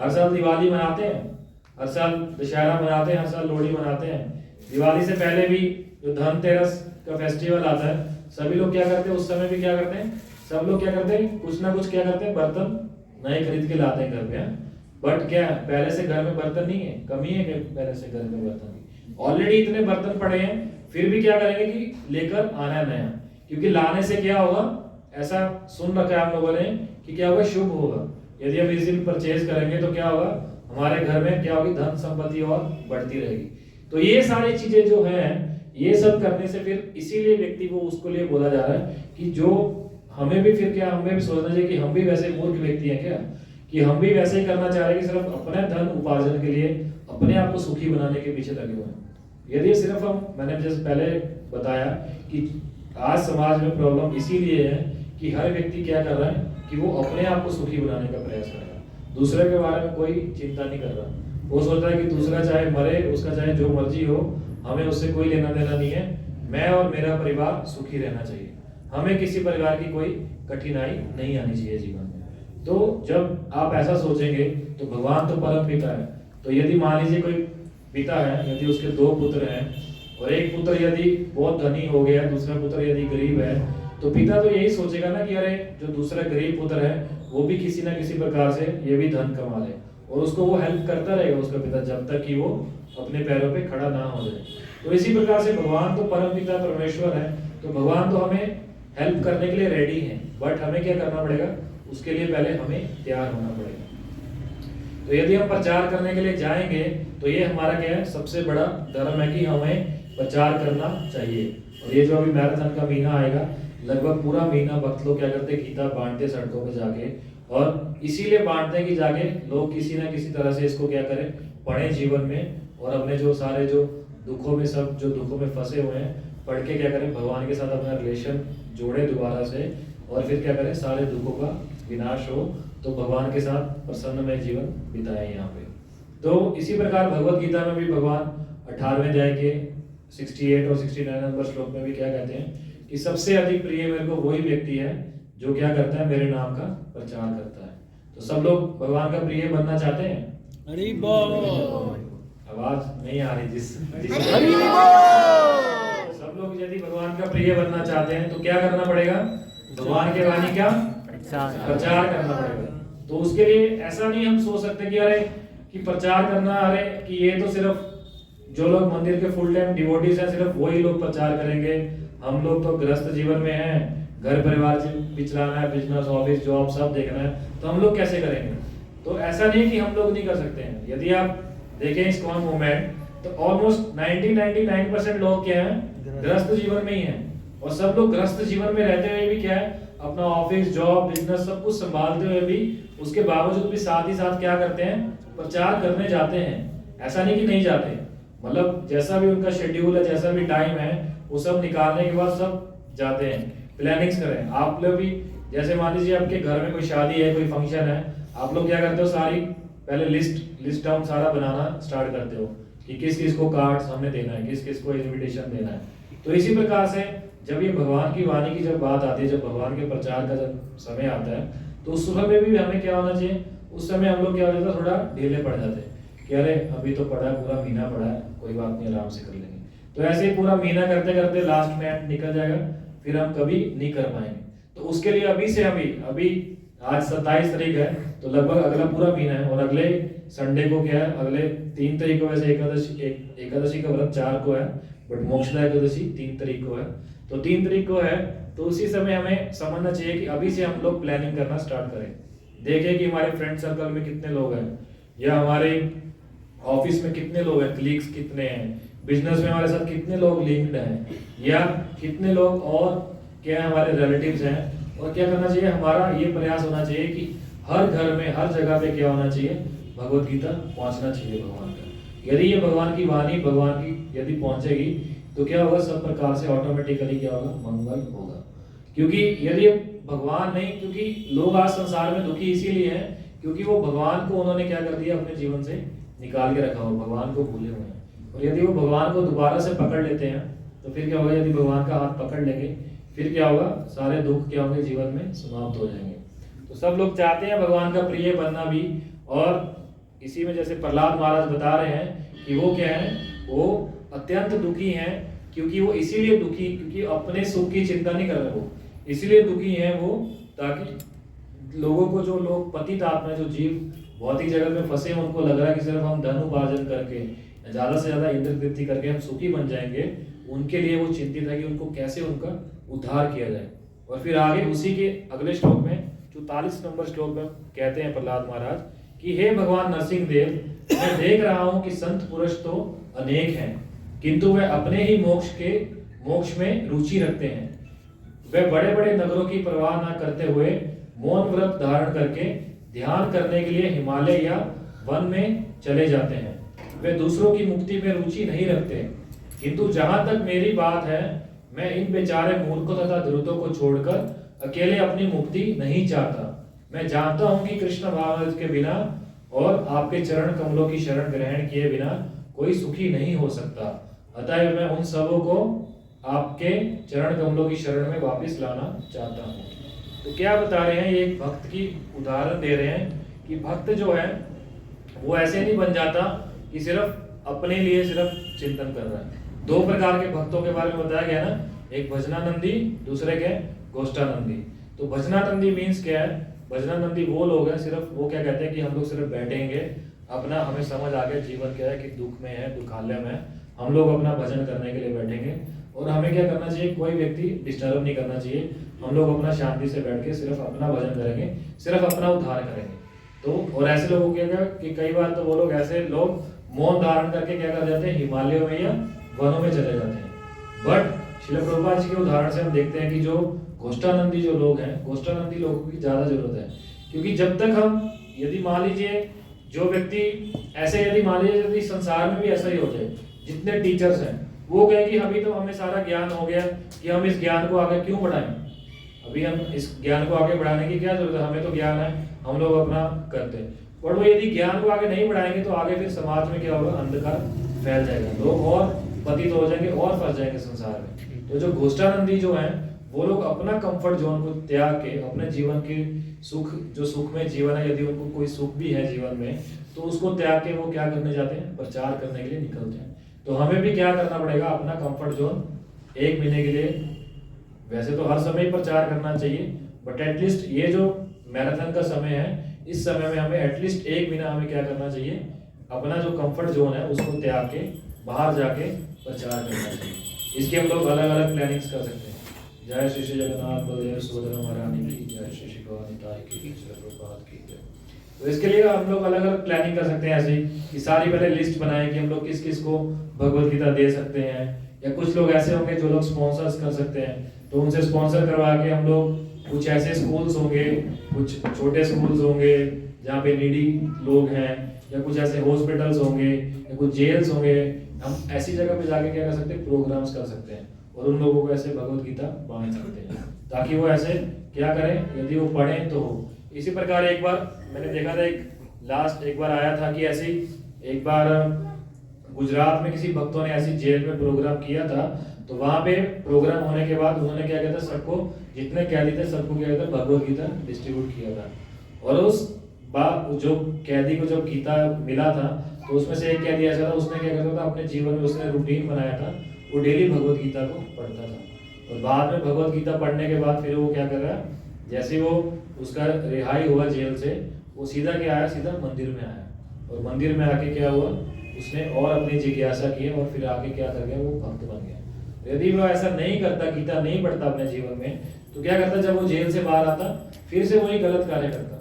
हर साल दिवाली मनाते हैं, हर साल दशहरा मनाते हैं, हर साल लोहड़ी मनाते हैं। दिवाली से पहले भी जो धनतेरस का फेस्टिवल आता है, सभी लोग क्या करते हैं, उस समय भी क्या करते हैं, सब लोग क्या करते हैं, कुछ ना कुछ क्या करते हैं, बर्तन नए खरीद के लाते हैं घर पे। बट क्या पहले से घर में बर्तन नहीं है, कमी है कि पहले से घर में बर्तन की, ऑलरेडी इतने बर्तन पड़े हैं, फिर भी क्या करेंगे कि लेकर आना है नया। क्योंकि लाने से क्या होगा, ऐसा सुन रखा है हम लोगों ने कि क्या होगा, शुभ होगा। यदि हम इस दिन परचेज करेंगे तो क्या होगा, हमारे घर में क्या होगी, धन संपत्ति और बढ़ती रहेगी। तो ये सारी चीजें जो हैं, ये सब करने से फिर इसीलिए व्यक्ति को उसको लिए बोला जा रहा है कि जो हमें भी फिर क्या, हमें भी सोचना चाहिए कि हम भी वैसे मूर्ख व्यक्ति हैं क्या, कि हम भी वैसे ही करना चाह रहे हैं कि सिर्फ अपने धन उपार्जन के लिए अपने आप को सुखी बनाने के पीछे लगे हुए हैं। यदि सिर्फ मैंने जैसे पहले बताया कि आज समाज में प्रॉब्लम इसीलिए है कि हर व्यक्ति क्या कर रहा है कि वो अपने आप को सुखी बनाने का प्रयास कर रहा है, दूसरे के बारे में कोई चिंता नहीं कर रहा। वो सोच रहा है कि दूसरा चाहे मरे, उसका चाहे जो मर्जी हो, हमें उससे कोई लेना देना नहीं है, मैं और मेरा परिवार सुखी रहना चाहिए, हमें किसी प्रकार की कोई कठिनाई नहीं आनी चाहिए जीवन में। तो जब आप ऐसा सोचेंगे तो भगवान तो परम पिता है। तो यदि मान लीजिए कोई पिता है, यदि उसके 2 पुत्र हैं और एक पुत्र यदि बहुत धनी हो गया, दूसरा पुत्र यदि गरीब है, तो पिता तो यही सोचेगा ना कि अरे जो दूसरा गरीब पुत्र है वो भी किसी ना किसी प्रकार से ये भी धन कमा ले, और उसको वो हेल्प करता रहेगा उसका पिता, जब तक कि वो अपने पैरों पे खड़ा ना हो जाए। तो इसी प्रकार से भगवान तो परम पिता परमेश्वर है, तो भगवान तो हमें हेल्प करने के लिए रेडी है। बट हमें क्या करना पड़ेगा, उसके लिए पहले हमें तैयार होना पड़ेगा। तो यदि हम प्रचार करने के लिए जाएंगे तो ये हमारा क्या है, सबसे बड़ा धर्म है कि हमें प्रचार करना चाहिए। और ये जो अभी मैराथन का महीना आएगा, लगभग पूरा महीना भक्त लोग क्या करते हैं, गीता बांटते सड़कों पे जाके, और इसीलिए बांटते हैं कि जाके लोग किसी ना किसी तरह से इसको क्या करें, पढ़ें जीवन में, और अपने जो सारे जो दुखों में, सब जो दुखों में फंसे हुए हैं, पढ़ के क्या करें, भगवान के साथ अपना रिलेशन जोड़े दोबारा से, और फिर क्या करें, सारे दुखों का विनाश हो, तो भगवान के साथ प्रसन्नमय जीवन बिताएं यहाँ पे। तो इसी प्रकार भगवत गीता में भी भगवान 18वें अध्याय के 68 और 69 नंबर श्लोक में भी क्या कहते हैं कि सबसे अधिक प्रिय मेरे को वही व्यक्ति है जो क्या करता है, मेरे नाम का प्रचार करता है। तो सब लोग भगवान का प्रिय बनना चाहते हैं? हरि बोल। आवाज नहीं आ रही जिस हरि बोल। सब लोग यदि भगवान का प्रिय बनना चाहते हैं तो क्या करना पड़ेगा, भगवान के वाणी का प्रचार करना पड़ेगा। तो उसके लिए ऐसा नहीं हम सोच सकते कि अरे कि प्रचार करना, अरे कि ये तो सिर्फ जो लोग मंदिर के फुल टाइम डिवोटीज हैं सिर्फ वही लोग प्रचार करेंगे, हम लोग तो गृहस्थ जीवन में हैं, घर परिवार भी चलाना है, बिजनेस ऑफिस जॉब सब देखना है, तो हम लोग कैसे करेंगे? तो ऐसा नहीं कि हम लोग नहीं कर सकते हैं। यदि आप देखें इस्कॉन मूवमेंट तो ऑलमोस्ट 99% लोग क्या हैं, गृहस्थ जीवन में ही हैं, और सब लोग गृहस्थ जीवन में रहते हुए भी क्या है, अपना ऑफिस जॉब बिजनेस सब कुछ संभालते हुए भी उसके बावजूद भी साथ ही साथ क्या करते हैं, प्रचार करने जाते हैं। ऐसा नहीं कि नहीं जाते, मतलब जैसा भी उनका शेड्यूल है, जैसा भी टाइम है, वो सब निकालने के बाद सब जाते हैं, प्लानिंग्स करें। आप लोग भी जैसे मान लीजिए आपके घर में कोई शादी है, कोई फंक्शन है, आप लोग क्या करते हो, सारी पहले लिस्ट डाउन सारा बनाना स्टार्ट करते हो कि किस किस को कार्ड्स हमने देना है, किस किस को इनविटेशन देना है। तो इसी प्रकार से जब ये भगवान की वाणी की जब बात आती है, जब भगवान के प्रचार का जब समय आता है, तो उस समय में भी हमें क्या होना चाहिए, उस समय हम लोग क्या हो जाता है, थोड़ा ढीले पड़ जाते हैं कि अरे अभी तो पड़ा, पूरा महीना पड़ा है, कोई बात नहीं, आराम से कर लेंगे। तो ऐसे ही पूरा महीना करते करते लास्ट में एंड निकल जाएगा, फिर हम कभी नहीं कर पाएंगे। तो उसके लिए अभी से अभी आज 27 तारीख है, तो लगभग अगला पूरा महीना है, और अगले संडे को क्या है, अगले 3 तारीख को वैसे एकादशी का व्रत 4 को है, बट मोक्षदा एकादशी 3 तारीख को है। तो 3 तारीख को है, तो उसी समय हमें समझना चाहिए कि अभी से हम लोग प्लानिंग करना स्टार्ट करें। देखें कि हमारे फ्रेंड सर्कल में कितने लोग हैं, या हमारे ऑफिस में कितने लोग हैं, कलीग्स कितने हैं, बिजनेस में हमारे साथ कितने लोग लिंक्ड हैं, या कितने लोग और क्या हमारे रिलेटिव्स हैं। और क्या करना चाहिए, हमारा ये प्रयास होना चाहिए कि हर घर में, हर जगह पे क्या होना चाहिए, भगवत गीता पहुंचना चाहिए भगवान का। यदि ये भगवान की वाणी भगवान की यदि पहुंचेगी तो क्या होगा, सब प्रकार से ऑटोमेटिकली क्या होगा, मंगल होगा। क्योंकि यदि भगवान नहीं, क्योंकि लोग आज संसार में दुखी इसीलिए हैं क्योंकि वो भगवान को उन्होंने क्या कर दिया, अपने जीवन से निकाल के रखा हो, भगवान को भूले हुए हैं। और यदि वो भगवान को दोबारा से पकड़ लेते हैं तो फिर क्या होगा, यदि भगवान का हाथ पकड़ लेंगे फिर क्या होगा, सारे दुख क्या होंगे, जीवन में समाप्त हो जाएंगे। तो सब लोग चाहते हैं भगवान का प्रिय बनना भी, और इसी में जैसे प्रहलाद महाराज बता रहे हैं कि वो क्या है, वो अत्यंत दुखी हैं, क्योंकि वो इसीलिए दुखी, क्योंकि अपने सुख की चिंता नहीं कर रहे, वो इसलिए दुखी हैं वो, ताकि लोगों को, जो लोग पतित आत्मा, जो जीव भौतिक जगत में फंसे हैं, उनको लग रहा है कि सिर्फ हम धन उपार्जन करके, ज्यादा से ज्यादा इंद्र तृप्ति करके हम सुखी बन जाएंगे, उनके लिए वो चिंतित है कि उनको कैसे उनका उद्धार किया जाए। और फिर आगे उसी के अगले श्लोक में 44 नंबर श्लोक में कहते हैं प्रहलाद महाराज कि हे भगवान नरसिंह देव, मैं देख रहा हूं कि संत पुरुष तो अनेक हैं, किंतु वे अपने ही मोक्ष में रुचि रखते हैं। वे बड़े बड़े नगरों की परवाह न करते हुए मौन व्रत धारण करके ध्यान करने के लिए हिमालय या वन में चले जाते हैं। वे दूसरों की मुक्ति में रुचि नहीं रखते, किंतु जहां तक मेरी बात है, मैं इन बेचारे मूर्खों तथा धृतों को छोड़कर अकेले अपनी मुक्ति नहीं चाहता। मैं जानता हूं कि कृष्ण भावनामृत के बिना और आपके चरण कमलों की शरण ग्रहण किए बिना कोई सुखी नहीं हो सकता। अतः मैं उन सबों को आपके चरण कमलों की शरण में वापस लाना चाहता हूँ। तो क्या बता रहे हैं, ये एक भक्त की उदाहरण दे रहे हैं कि भक्त जो है वो ऐसे नहीं बन जाता कि सिर्फ अपने लिए सिर्फ चिंतन कर रहा है। 2 प्रकार के भक्तों के बारे में बताया गया ना, एक भजनानंदी, दूसरे के गोष्ठानंदी। तो भजनानंदी मीन्स क्या है, भजनानंदी वो लोग हैं, सिर्फ वो क्या कहते हैं कि हम लोग सिर्फ बैठेंगे, अपना हमें समझ आ गया जीवन क्या है कि दुख में है, दुखालय में, हम लोग अपना भजन करने के लिए बैठेंगे, और हमें क्या करना चाहिए, कोई व्यक्ति डिस्टर्ब नहीं करना चाहिए, हम लोग अपना शांति से बैठ के सिर्फ अपना भजन करेंगे, सिर्फ अपना उद्धार करेंगे। तो और ऐसे लोगों क्या कि कई बार तो वो लोग ऐसे लोग मौन धारण करके क्या कर जाते हैं, हिमालयों में या वनों में चले जाते हैं। बट श्रील प्रभुपाद जी के उदाहरण से हम देखते हैं कि जो गोष्ठानंदी जो लोग हैं, गोष्ठानंदी लोगों की ज्यादा जरूरत है, क्योंकि जब तक हम, यदि मान लीजिए जो व्यक्ति ऐसे, यदि मान लीजिए यदि संसार में भी ऐसा ही हो जाए, जितने टीचर्स हैं वो कहें कि अभी तो हमें सारा ज्ञान हो गया, कि हम इस ज्ञान को आगे क्यों बढ़ाएं, अभी हम इस ज्ञान को आगे बढ़ाने की क्या जरूरत है, हमें तो ज्ञान है, हम लोग अपना करते हैं। और वो यदि ज्ञान को आगे नहीं बढ़ाएंगे तो आगे फिर समाज में क्या होगा, अंधकार फैल जाएगा, लोग और पतित हो जाएंगे और फंस जाएंगे संसार में। तो जो घोष्ठानंदी जो हैं वो लोग अपना कंफर्ट जोन को त्याग के अपने जीवन के सुख, जो सुख में जीवन है, यदि उनको कोई सुख भी है जीवन में, तो उसको त्याग के वो क्या करने जाते हैं, प्रचार करने के लिए निकलते हैं। तो हमें भी क्या करना पड़ेगा, अपना कंफर्ट जोन 1 महीने के लिए, वैसे तो हर समय प्रचार करना चाहिए, बट एटलीस्ट ये जो मैराथन का समय है, इस समय में हमें एटलीस्ट 1 महीना हमें क्या करना चाहिए, अपना जो कंफर्ट जोन है उसको त्याग के बाहर जाके प्रचार करना चाहिए। इसके हम लोग अलग अलग प्लानिंग्स कर सकते हैं। जय श्री श्री जगन्नाथ बलदेव सुभद्रा महारानी की जय, श्री श्री भवानी ताई की जय, प्रभात की जय। तो इसके लिए हम लोग अलग अलग प्लानिंग कर सकते हैं, ऐसे कि सारी पहले लिस्ट बनाए कि हम लोग किस किस को भगवत गीता दे सकते हैं, या कुछ लोग ऐसे होंगे जो लोग स्पॉन्सर्स कर सकते हैं, तो उनसे स्पॉन्सर करवा के हम लोग कुछ ऐसे स्कूल्स होंगे, कुछ छोटे स्कूल्स होंगे जहाँ पे नीडी लोग हैं, या कुछ ऐसे हॉस्पिटल्स होंगे, या कुछ जेल्स होंगे, हम ऐसी जगह पे जाके क्या कर सकते हैं, प्रोग्राम्स कर सकते हैं और उन लोगों को ऐसे भगवत गीता बांट सकते हैं, ताकि वो ऐसे क्या करें, यदि वो पढ़ें तो हो। इसी प्रकार एक बार मैंने देखा था, एक बार आया था कि ऐसी एक बार गुजरात में किसी भक्तों ने ऐसी जेल में प्रोग्राम किया था, तो वहां पे प्रोग्राम होने के बाद उन्होंने क्या किया था, सबको जितने कैदी थे सबको क्या किया था, भगवत गीता डिस्ट्रीब्यूट किया था। और उस जो कैदी को जब गीता मिला था तो उसमें से एक कैदी ऐसा था, उसने क्या करता था, अपने जीवन में उसने रूटीन बनाया था, वो डेली भगवत गीता को पढ़ता था। और बाद में भगवत गीता पढ़ने के बाद फिर वो क्या कर रहा है, जैसे वो उसका रिहाई हुआ जेल से, वो सीधा क्या आया, सीधा मंदिर में आया, और मंदिर में आके क्या हुआ, उसने और अपनी जिज्ञासा की और फिर आगे क्या कर गया, वो भक्त बन गया। यदि वो ऐसा नहीं करता, गीता नहीं पढ़ता अपने जीवन में, तो क्या करता, जब वो जेल से बाहर आता फिर से वही गलत कार्य करता,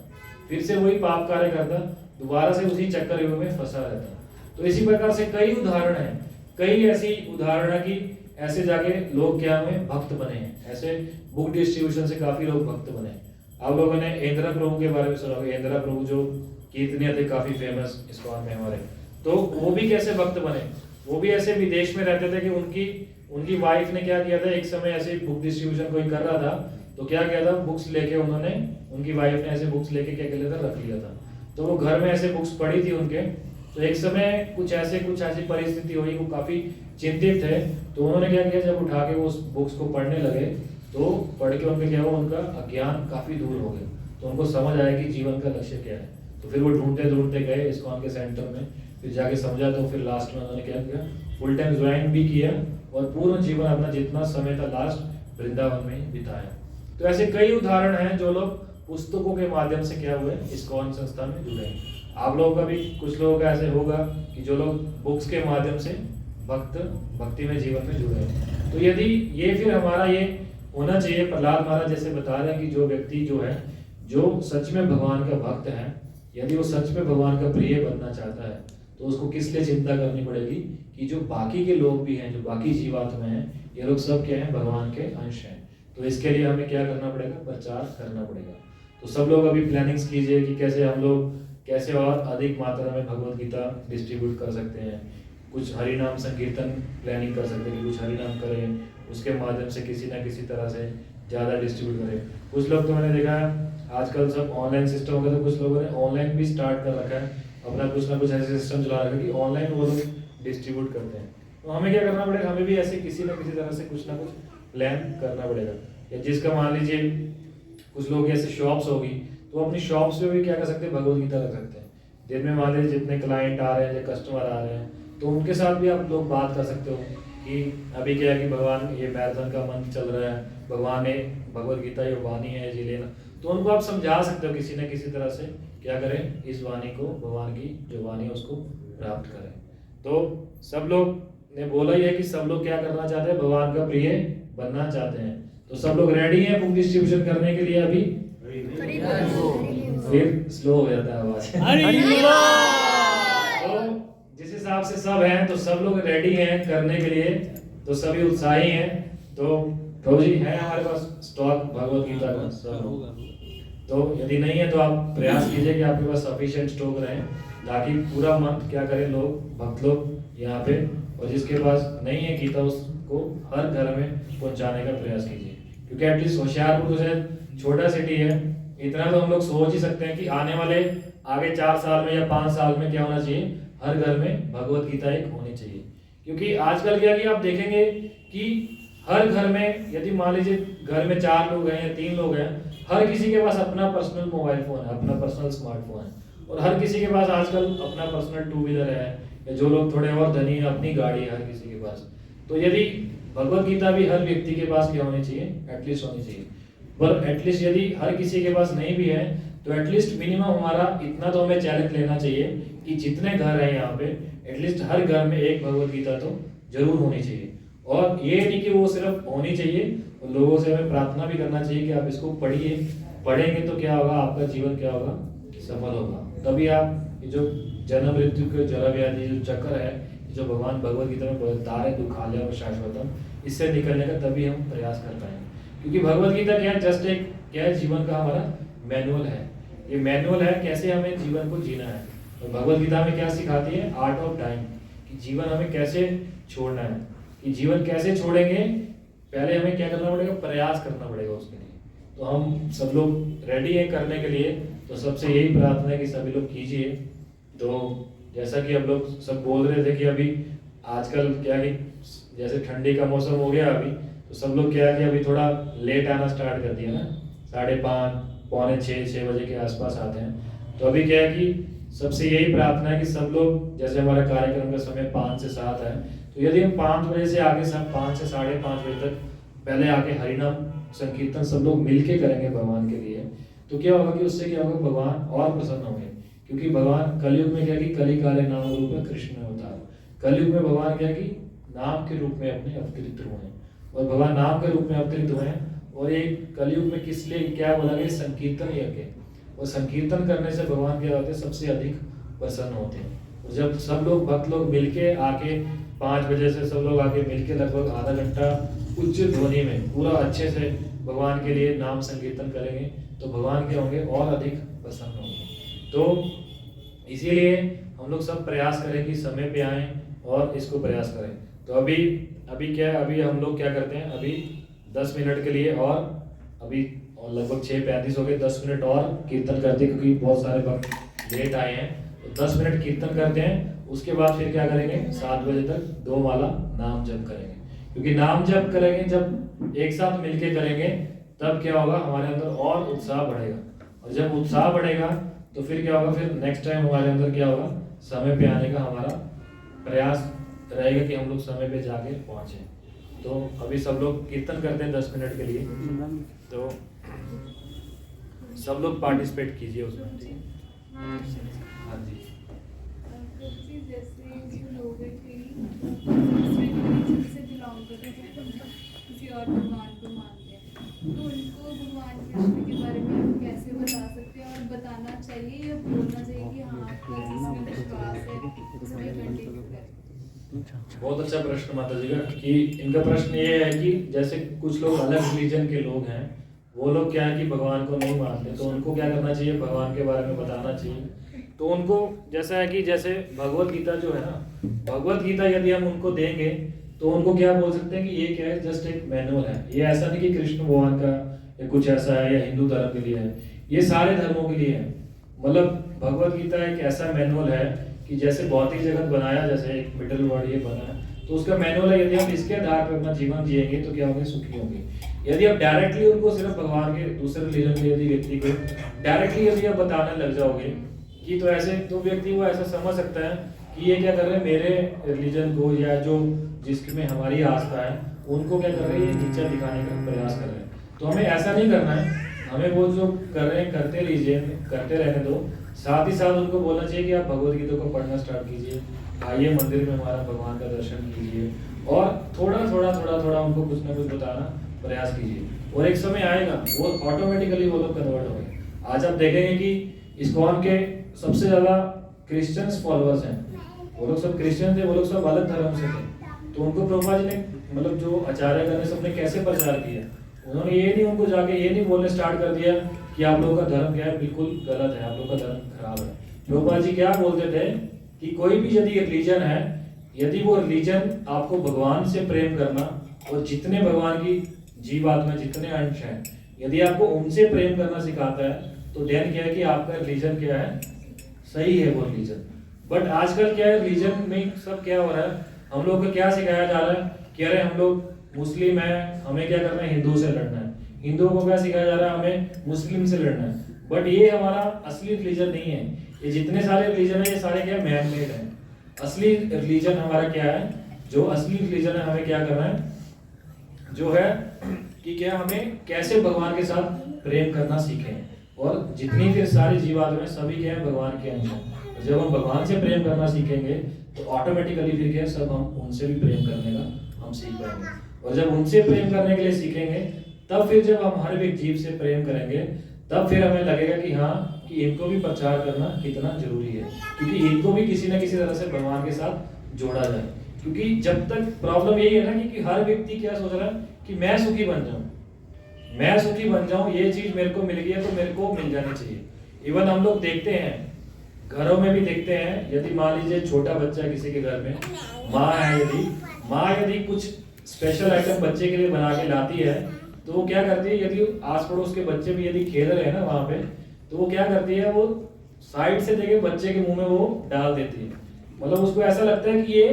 फिर से वही पाप कार्य करता, दोबारा से उसी चक्कर में फंसा रहता। तो इसी प्रकार से कई उदाहरण हैं, कई ऐसी उदाहरण है कि ऐसे जाके लोग क्या हुए, भक्त बने हैं। ऐसे बुक डिस्ट्रीब्यूशन से काफी लोग भक्त बने। आप लोगों ने इंदिरा प्रभु के बारे में सुना होगा, इंदिरा प्रभु जो कीर्तनिया थे काफी फेमस इस्कॉन में हमारे, तो वो भी कैसे भक्त बने, वो भी ऐसे विदेश में रहते थे कि उनकी वाइफ ने क्या किया था, एक समय ऐसे बुक डिस्ट्रीब्यूशन कोई कर रहा था, तो क्या किया था, बुक्स लेके उन्होंने, उनकी वाइफ ने ऐसे बुक्स लेके क्या किया था, रख लिया था। तो वो घर में ऐसे बुक्स पढ़ी थी उनके, तो एक समय कुछ ऐसी परिस्थिति हुई, वो काफी चिंतित थे, तो उन्होंने क्या किया, जब उठा के वो उस बुक्स को पढ़ने लगे, तो पढ़ के उनके क्या हुआ, उनका अज्ञान काफी दूर हो गया, तो उनको समझ आया कि जीवन का लक्ष्य क्या है। तो फिर वो ढूंढते गए इस्कॉन के सेंटर में, फिर जाके समझा, तो फिर लास्ट में उन्होंने क्या किया, फुल टाइम ज्वाइन भी किया और पूर्ण जीवन अपना जितना समय था लास्ट वृंदावन में ही बिताया। तो ऐसे कई उदाहरण हैं जो लोग पुस्तकों के माध्यम से क्या हुए, इस्कॉन संस्था में जुड़े। आप लोगों का भी, कुछ लोगों का ऐसे होगा कि जो लोग बुक्स के माध्यम से भक्ति में जीवन में जुड़े हैं। तो यदि ये फिर हमारा ये होना चाहिए, प्रहलाद महाराज जैसे बता रहे हैं कि जो व्यक्ति जो है, जो सच में भगवान का भक्त है, यदि वो सच में भगवान का प्रिय बनना चाहता है, तो उसको किस लिए चिंता करनी पड़ेगी कि जो बाकी के लोग भी हैं, जो बाकी जीवात्मा हैं, ये लोग सब क्या हैं, भगवान के अंश हैं। तो इसके लिए हमें क्या करना पड़ेगा, प्रचार करना पड़ेगा। तो सब लोग अभी प्लानिंग्स कीजिए कि कैसे हम लोग कैसे और अधिक मात्रा में भगवत गीता डिस्ट्रीब्यूट कर सकते हैं। कुछ हरि नाम संकीर्तन प्लानिंग कर सकते हैं कि कुछ हरि नाम करें, उसके माध्यम से किसी ना किसी तरह से ज़्यादा डिस्ट्रीब्यूट करें। कुछ लोग तो मैंने देखा है आजकल सब ऑनलाइन सिस्टम हो गया, तो कुछ लोगों ने ऑनलाइन भी स्टार्ट कर रखा है, अपना कुछ ना कुछ ऐसे सिस्टम चला रखा है कि ऑनलाइन वो लोग डिस्ट्रीब्यूट करते हैं। तो हमें क्या करना पड़ेगा, हमें भी ऐसे किसी ना किसी तरह से कुछ ना कुछ प्लान करना पड़ेगा। या जिसका मान लीजिए कुछ लोग ऐसे शॉप्स होगी, तो अपनी शॉप्स में भी क्या कर सकते हैं, भगवत गीता रख सकते हैं। दिन में मान लीजिए जितने क्लाइंट आ रहे हैं या कस्टमर आ रहे हैं, तो उनके साथ भी आप लोग बात कर सकते हो कि अभी क्या है कि भगवान ये मैराथन का मंत्र चल रहा है, भगवान ने भगवत गीता ये वाणी है जी लेना, तो उनको आप समझा सकते हो किसी न किसी तरह से क्या करें, इस वाणी को, भगवान की जो वाणी है उसको प्राप्त करें। तो सब लोग ने बोला ही है कि सब लोग क्या करना चाहते हैं, भगवान का प्रिय बनना चाहते हैं। तो सब लोग रेडी हैं बुक डिस्ट्रीब्यूशन करने के लिए अभी? फिर स्लो हो जाता है आवाज। तो जिस हिसाब से सब हैं, तो सब लोग रेडी हैं करने के लिए, तो सभी उत्साही हैं। तो प्रभु जी है हमारे पास स्टॉक भगवत गीता का? तो यदि नहीं है तो आप प्रयास कीजिए कि आपके पास सफिशिएंट स्टॉक रहे। ताकि पूरा मंथ क्या करें लोग, भक्त लोग यहाँ पे, और जिसके पास नहीं है गीता उसको हर घर में पहुंचाने का प्रयास कीजिए। क्योंकि एटलीस्ट होशियारपुर तो शायद छोटा सिटी है, इतना तो हम लोग सोच ही सकते हैं कि आने वाले आगे 4 साल में या 5 साल में क्या होना चाहिए, हर घर में भगवत गीता एक होनी चाहिए। क्योंकि आजकल क्या कि आप देखेंगे कि हर घर में, यदि मान लीजिए घर में 4 लोग हैं या 3 लोग हैं, हर किसी के पास अपना पर्सनल मोबाइल फोन है, अपना पर्सनल स्मार्टफोन है, और हर किसी के पास आजकल अपना पर्सनल 2 व्हीलर है, या जो लोग थोड़े और धनी हैं अपनी गाड़ी है हर किसी के पास। तो यदि भगवत गीता भी हर व्यक्ति के पास क्या होनी चाहिए, एटलीस्ट होनी चाहिए। पर एटलीस्ट यदि हर किसी के पास नहीं भी है तो एटलीस्ट मिनिमम हमारा इतना तो हमें चैलेंज लेना चाहिए कि जितने घर हैं यहाँ पे, एटलीस्ट हर घर में एक भगवत गीता तो जरूर होनी चाहिए। और ये नहीं कि वो सिर्फ होनी चाहिए, और लोगों से हमें प्रार्थना भी करना चाहिए कि आप इसको पढ़िए, पढ़ेंगे तो क्या होगा, आपका जीवन क्या होगा, सफल होगा। तभी आप ये जो जन्म मृत्यु के जरा व्याधि जो चक्र है, जो भगवान भगवत गीता में बता रहे दुखालय और शाश्वतम, इससे निकलने का तभी हम प्रयास कर पाएंगे। क्योंकि भगवत गीता क्या है, जस्ट एक क्या है, जीवन का हमारा मैनुअल है। ये मैनुअल है कैसे हमें जीवन को जीना है। और भगवत गीता में क्या सिखाती है, आर्ट ऑफ डाइंग, कि जीवन हमें कैसे छोड़ना है, कि जीवन कैसे छोड़ेंगे, पहले हमें क्या करना पड़ेगा, प्रयास करना पड़ेगा उसके लिए। तो हम सब लोग रेडी हैं करने के लिए, तो सबसे यही प्रार्थना है कि सभी लोग कीजिए। तो जैसा कि हम लोग सब बोल रहे थे कि अभी आजकल क्या कि जैसे ठंडी का मौसम हो गया अभी, तो सब लोग क्या है कि अभी थोड़ा लेट आना स्टार्ट कर दिया ना, 5:30 पौने 6 बजे के आसपास आते हैं। तो अभी क्या है कि सबसे यही प्रार्थना है कि सब लोग, जैसे हमारा कार्यक्रम का समय 5 से 7 है, तो यदि हम 5 बजे से आगे सब 5 से 5:30 बजे तक पहले आके हरिनाम संकीर्तन सब लोग मिलके करेंगे भगवान के लिए, तो क्या होगा कि उससे क्या होगा, भगवान और प्रसन्न होंगे। क्योंकि भगवान कलयुग में क्या कि कली काले नाम रूप में कृष्ण अवतार, कलयुग में भगवान क्या कि नाम के रूप में अपने अवतरित हुए हैं, और भगवान नाम के रूप में अवतरित हुए हैं। और एक कलयुग में किस लिए क्या बोला गया, संकीर्तन यज्ञ, और संकीर्तन करने से भगवान क्या होते हैं, सबसे अधिक प्रसन्न होते हैं। और जब सब लोग भक्त लोग मिलके आके 5 बजे से सब लोग आके मिलके लगभग आधा घंटा उच्च ध्वनि में पूरा अच्छे से भगवान के लिए नाम संकीर्तन करेंगे, तो भगवान क्या होंगे, और अधिक प्रसन्न होंगे। तो इसीलिए हम लोग सब प्रयास करें कि समय पे आएं और इसको प्रयास करें। तो अभी क्या है, अभी हम लोग क्या करते हैं, अभी 10 मिनट के लिए, और अभी और लगभग 6:35 हो गए, 10 मिनट और कीर्तन करते हैं, क्योंकि बहुत सारे भक्त लेट आए हैं। तो 10 मिनट कीर्तन करते हैं, उसके बाद फिर क्या करेंगे, 7 बजे तक 2 माला नाम जप करेंगे। क्योंकि नाम जप करेंगे जब एक साथ मिलके करेंगे, तब क्या होगा, हमारे अंदर और उत्साह बढ़ेगा, और जब उत्साह बढ़ेगा तो फिर क्या होगा, फिर नेक्स्ट टाइम हमारे अंदर क्या होगा, समय पे आने का हमारा प्रयास रहेगा कि हम लोग समय पे जाके पहुंचे। तो अभी सब लोग कीर्तन करते हैं 10 मिनट के लिए, तो सब लोग पार्टिसिपेट कीजिए उसमें। हाँ जी। जैसे जो लोग हैं कि रिलीजन से बिलोंग करते हैं, किसी और भगवान को मानते हैं, तो उनको भगवान कृष्ण के बारे में आप कैसे बता सकते हैं, और बताना चाहिए या बोलना चाहिए कि हाँ आपका जिसमें विश्वास है उसमें कंटिन्यू करें। बहुत अच्छा प्रश्न माता जी का, कि इनका प्रश्न ये है कि जैसे कुछ लोग अलग रिलीजन के लोग हैं, वो लोग क्या है कि भगवान को नहीं मानते, तो उनको क्या करना चाहिए, भगवान के बारे में बताना चाहिए। तो उनको जैसा है कि जैसे भगवत गीता जो है ना, भगवत गीता यदि हम उनको देंगे तो उनको क्या बोल सकते हैं कि ये क्या है, जस्ट एक मैनुअल है। ये ऐसा नहीं कि कृष्ण भगवान का या कुछ ऐसा है, या हिंदू धर्म के लिए है, ये सारे धर्मों के लिए है। मतलब भगवत गीता एक ऐसा मैनुअल है कि जैसे भौतिक जगत बनाया, जैसे एक मिडल वर्ल्ड ये बना, तो उसका मैनुअल है। यदि हम इसके आधार पर अपना जीवन जिएंगे तो क्या होंगे, सुखी होंगे। यदि आप डायरेक्टली उनको सिर्फ भगवान के दूसरे रिलीजन के यदि व्यक्ति को डायरेक्टली यदि आप बताने लग जाओगे कि, तो ऐसे तो व्यक्ति वो ऐसा समझ सकता है कि ये क्या कर रहे हैं, मेरे रिलीजन को या जो जिसमें हमारी आस्था है उनको क्या कर रहे हैं, ये नीचा दिखाने का प्रयास कर रहे हैं। तो हमें ऐसा नहीं करना है, हमें वो जो कर रहे हैं करते लीजिए, करते रहने दो। साथ ही साथ उनको बोलना चाहिए कि आप भगवत गीता को पढ़ना स्टार्ट कीजिए, आइए मंदिर में हमारा भगवान का दर्शन कीजिए, और थोड़ा उनको कुछ ना कुछ बताना प्रयास कीजिए। और एक समय आएगा वो ऑटोमेटिकली वो लोग कन्वर्ट होंगे। आज आप देखेंगे कि इस्कॉन के सबसे ज्यादा क्रिश्चियंस फॉलोअर्स हैं, वो लोग सब क्रिश्चियन थे, वो लोग सब अलग धर्म से थे। तो उनको प्रभुपाद जी ने, मतलब जो आचार्य गण ने सबने कैसे प्रचार किया, उन्होंने ये नहीं उनको जाके ये नहीं बोलने स्टार्ट कर दिया कि आप लोगों का धर्म क्या है, बिल्कुल गलत है, आप लोग का धर्म खराब है। प्रभुपाद जी क्या बोलते थे कि कोई भी यदि रिलीजन है, यदि वो रिलीजन आपको भगवान से प्रेम करना और जितने भगवान की जीवात्मा जितने अंश हैं, यदि आपको उनसे प्रेम करना सिखाता है, तो देन क्या है कि आपका रिलीजन क्या है, सही है वो रिलीजन। बट आजकल क्या है, रिलीजन में सब क्या हो रहा है, हम लोग को क्या सिखाया जा रहा है कि अरे हम लोग मुस्लिम हैं, हमें क्या करना है, हिंदू से लड़ना है। हिंदुओं को क्या सिखाया जा रहा है, हमें मुस्लिम से लड़ना है। बट ये हमारा असली रिलीजन नहीं है। ये जितने सारे रिलीजन है ये सारे क्या मैन मेड है। असली रिलीजन हमारा क्या है, जो असली रिलीजन है, हमें क्या करना है, जो है कि क्या हमें कैसे भगवान के साथ प्रेम करना सीखें। और जितनी फिर सारी जीवात्माएं सभी क्या है, भगवान के अंश हैं। जब हम भगवान से प्रेम करना सीखेंगे तो ऑटोमेटिकली फिर क्या है, सब हम उनसे भी प्रेम करने का हम सीख पाएंगे। और जब उनसे प्रेम करने के लिए सीखेंगे, तब फिर जब हम हर एक जीव से प्रेम करेंगे, तब फिर हमें लगेगा कि हाँ, कि इनको भी प्रचार करना कितना जरूरी है, क्योंकि इनको भी किसी ना किसी तरह से भगवान के साथ जोड़ा जाए। क्योंकि जब तक प्रॉब्लम यही है ना कि हर व्यक्ति क्या सोच रहा है कि मैं सुखी बन जाऊं, मैं सुखी बन जाऊं, ये चीज मेरे को मिल गई है तो मेरे को मिल जानी चाहिए। इवन हम लोग देखते हैं, घरों में भी देखते हैं, यदि मान लीजिए छोटा बच्चा किसी के घर में, माँ है, माँ यदि कुछ स्पेशल आइटम बच्चे के लिए बना के लाती है, तो वो क्या करती है, यदि आस पड़ोस के बच्चे भी यदि खेल रहे हैं ना वहां पे, तो वो क्या करती है, वो साइड से देखे बच्चे के मुंह में वो डाल देती है। मतलब उसको ऐसा लगता है कि ये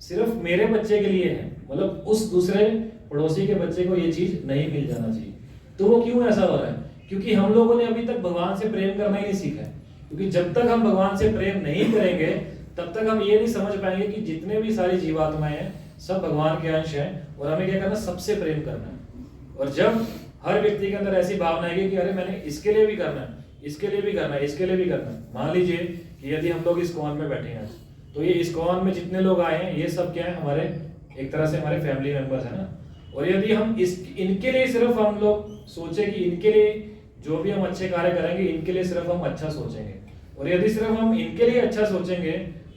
सिर्फ मेरे बच्चे के लिए है, मतलब उस दूसरे पड़ोसी के बच्चे को ये चीज नहीं मिल जाना चाहिए। तो वो क्यों ऐसा हो रहा है, क्योंकि हम लोगों ने अभी तक भगवान से प्रेम करना ही नहीं सीखा है। क्योंकि जब तक हम भगवान से प्रेम नहीं करेंगे, तब तक हम ये नहीं समझ पाएंगे कि जितने भी सारी जीवात्माएं हैं सब भगवान के अंश हैं, और हमें क्या करना, सबसे प्रेम करना है। और जब हर व्यक्ति के अंदर ऐसी भावना आएगी कि अरे मैंने इसके लिए भी करना है, इसके लिए भी करना है, इसके लिए भी करना है। मान लीजिए कि यदि हम लोग इस्कॉन में बैठे हैं, तो ये इस्कॉन में जितने लोग आए हैं, ये सब क्या है, हमारे एक तरह से हमारे फैमिली मेंबर्स है ना। और यदि हम इनके लिए सिर्फ हम लोग सोचे कि इनके लिए जो भी हम अच्छे कार्य करेंगे, इनके लिए सिर्फ हम अच्छा सोचेंगे, और यदि सिर्फ हम इनके लिए अच्छा सोचेंगे,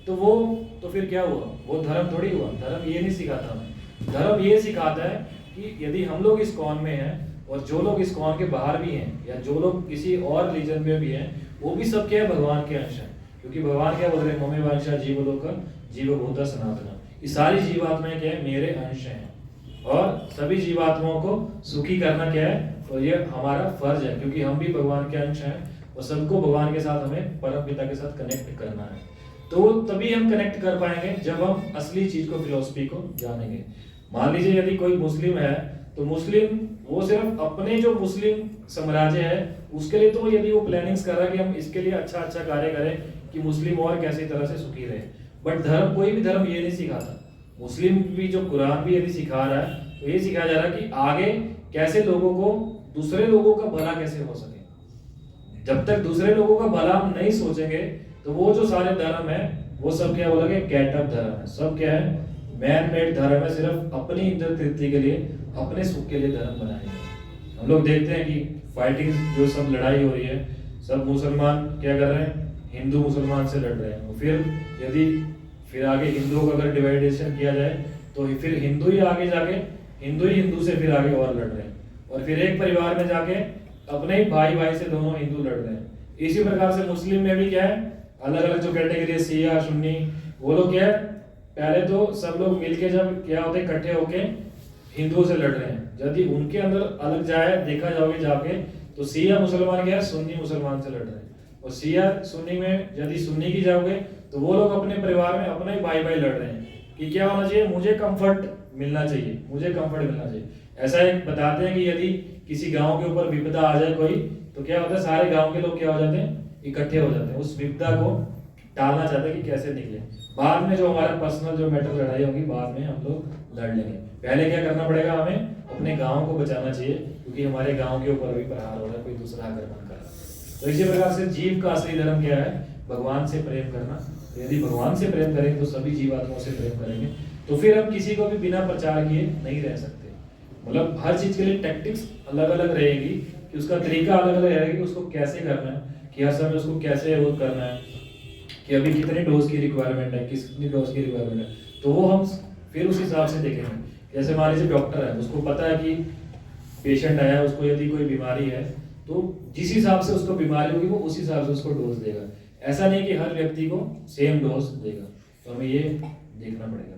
तो फिर क्या हुआ, वो धर्म थोड़ी हुआ। धर्म ये नहीं सिखाता हमें। धर्म ये सिखाता है कि यदि हम लोग इस्कॉन में हैं, और जो लोग इस्कॉन के बाहर भी हैं, या जो लोग किसी और रिलीजन में भी हैं, वो भी सब क्या है, भगवान के अंश हैं। क्योंकि भगवान क्या बोल रहे हैं, ममे वांशा जीवलोक जीवभूता सनातना, ये सारी जीवात्माएं क्या है, मेरे अंश हैं। और सभी जीवात्माओं को सुखी करना क्या है, और ये हमारा फर्ज है, क्योंकि हम भी भगवान के अंश हैं, और सबको भगवान के साथ हमें परम पिता के साथ कनेक्ट करना है। तो तभी हम कनेक्ट कर पाएंगे जब हम असली चीज को, फिलोसफी को जानेंगे। मान लीजिए यदि कोई मुस्लिम है, तो मुस्लिम वो सिर्फ अपने जो मुस्लिम साम्राज्य है उसके लिए, तो यदि वो प्लानिंग्स कर रहा है कि हम इसके लिए अच्छा अच्छा कार्य करें कि मुस्लिम और कैसी तरह से सुखी रहे। बट धर्म, कोई भी धर्म ये नहीं सिखाता। मुस्लिम भी जो कुरान भी यदि सिखा रहा है, तो ये सिखाया जा रहा है कि आगे कैसे लोगों को, दूसरे लोगों का भला कैसे हो सके। जब तक दूसरे लोगों का भला हम नहीं सोचेंगे, तो वो जो सारे धर्म है वो सब क्या बोलोगे, कैट अप धर्म है। सब क्या है, मैन मेड धर्म है, सिर्फ अपनी इंद्र तृप्ति के लिए, अपने सुख के लिए धर्म बनाए हैं। हम लोग देखते हैं कि फाइटिंग जो सब लड़ाई हो रही है, सब मुसलमान क्या कर रहे हैं, हिंदू मुसलमान से लड़ रहे हैं। फिर यदि फिर आगे हिंदुओं का अगर डिवाइडेशन किया जाए, तो फिर हिंदू ही आगे जाके हिंदू से फिर आगे और लड़ रहे हैं, और फिर एक परिवार में जाके अपने ही भाई से दोनों हिंदू लड़ रहे हैं। इसी प्रकार से मुस्लिम में भी क्या है, अलग अलग जो कैटेगरी है, शिया सुन्नी, वो लोग क्या है, पहले तो सब लोग मिलके जब क्या होते इकट्ठे होके हिंदुओं से लड़ रहे हैं। यदि उनके अंदर अलग जाए, देखा जाओगे जाके, तो शिया मुसलमान क्या है, सुन्नी मुसलमान से लड़ रहे हैं। और शिया सुन्नी में यदि सुन्नी की जाओगे, तो वो लोग अपने परिवार में अपने भाई लड़ रहे हैं कि क्या होना चाहिए, मुझे कंफर्ट मिलना चाहिए, मुझे कंफर्ट मिलना चाहिए। ऐसा एक बताते हैं कि यदि किसी गांव के ऊपर विपदा आ जाए कोई, तो क्या होता है, सारे गांव के लोग क्या हो जाते हैं, इकट्ठे हो जाते हैं, उस विपदा को टालना चाहते हैं कि कैसे निकले। बाद में जो हमारा पर्सनल जो मैटर लड़ाई होगी, बाद में हम लोग लड़ लेंगे। पहले क्या करना पड़ेगा, हमें अपने गांव को बचाना चाहिए, क्योंकि हमारे गांव के ऊपर अभी प्रहार हो रहा है, कोई दूसरा आक्रमण कर रहा है। तो इसी प्रकार से जीव का असली धर्म क्या है, भगवान से प्रेम करना। यदि भगवान से प्रेम करेंगे तो सभी जीवात्माओं से प्रेम करेंगे, तो फिर हम किसी को भी बिना प्रचार किए नहीं रह सकते। मतलब हर चीज के लिए टैक्टिक्स अलग अलग रहेगी, कि उसका तरीका अलग अलग रहेगा कि उसको कैसे करना है, कि हर समय उसको कैसे वो करना है, कि अभी कितने डोज की रिक्वायरमेंट है, कितनी डोज की रिक्वायरमेंट है, तो वो हम फिर उस हिसाब से देखेंगे। जैसे मान लीजिए डॉक्टर है, उसको पता है कि पेशेंट आया है, उसको यदि कोई बीमारी है, तो जिस हिसाब से उसको बीमारी होगी वो उस हिसाब से उसको डोज देगा। ऐसा नहीं कि हर व्यक्ति को सेम डोज देगा, तो हमें ये देखना पड़ेगा।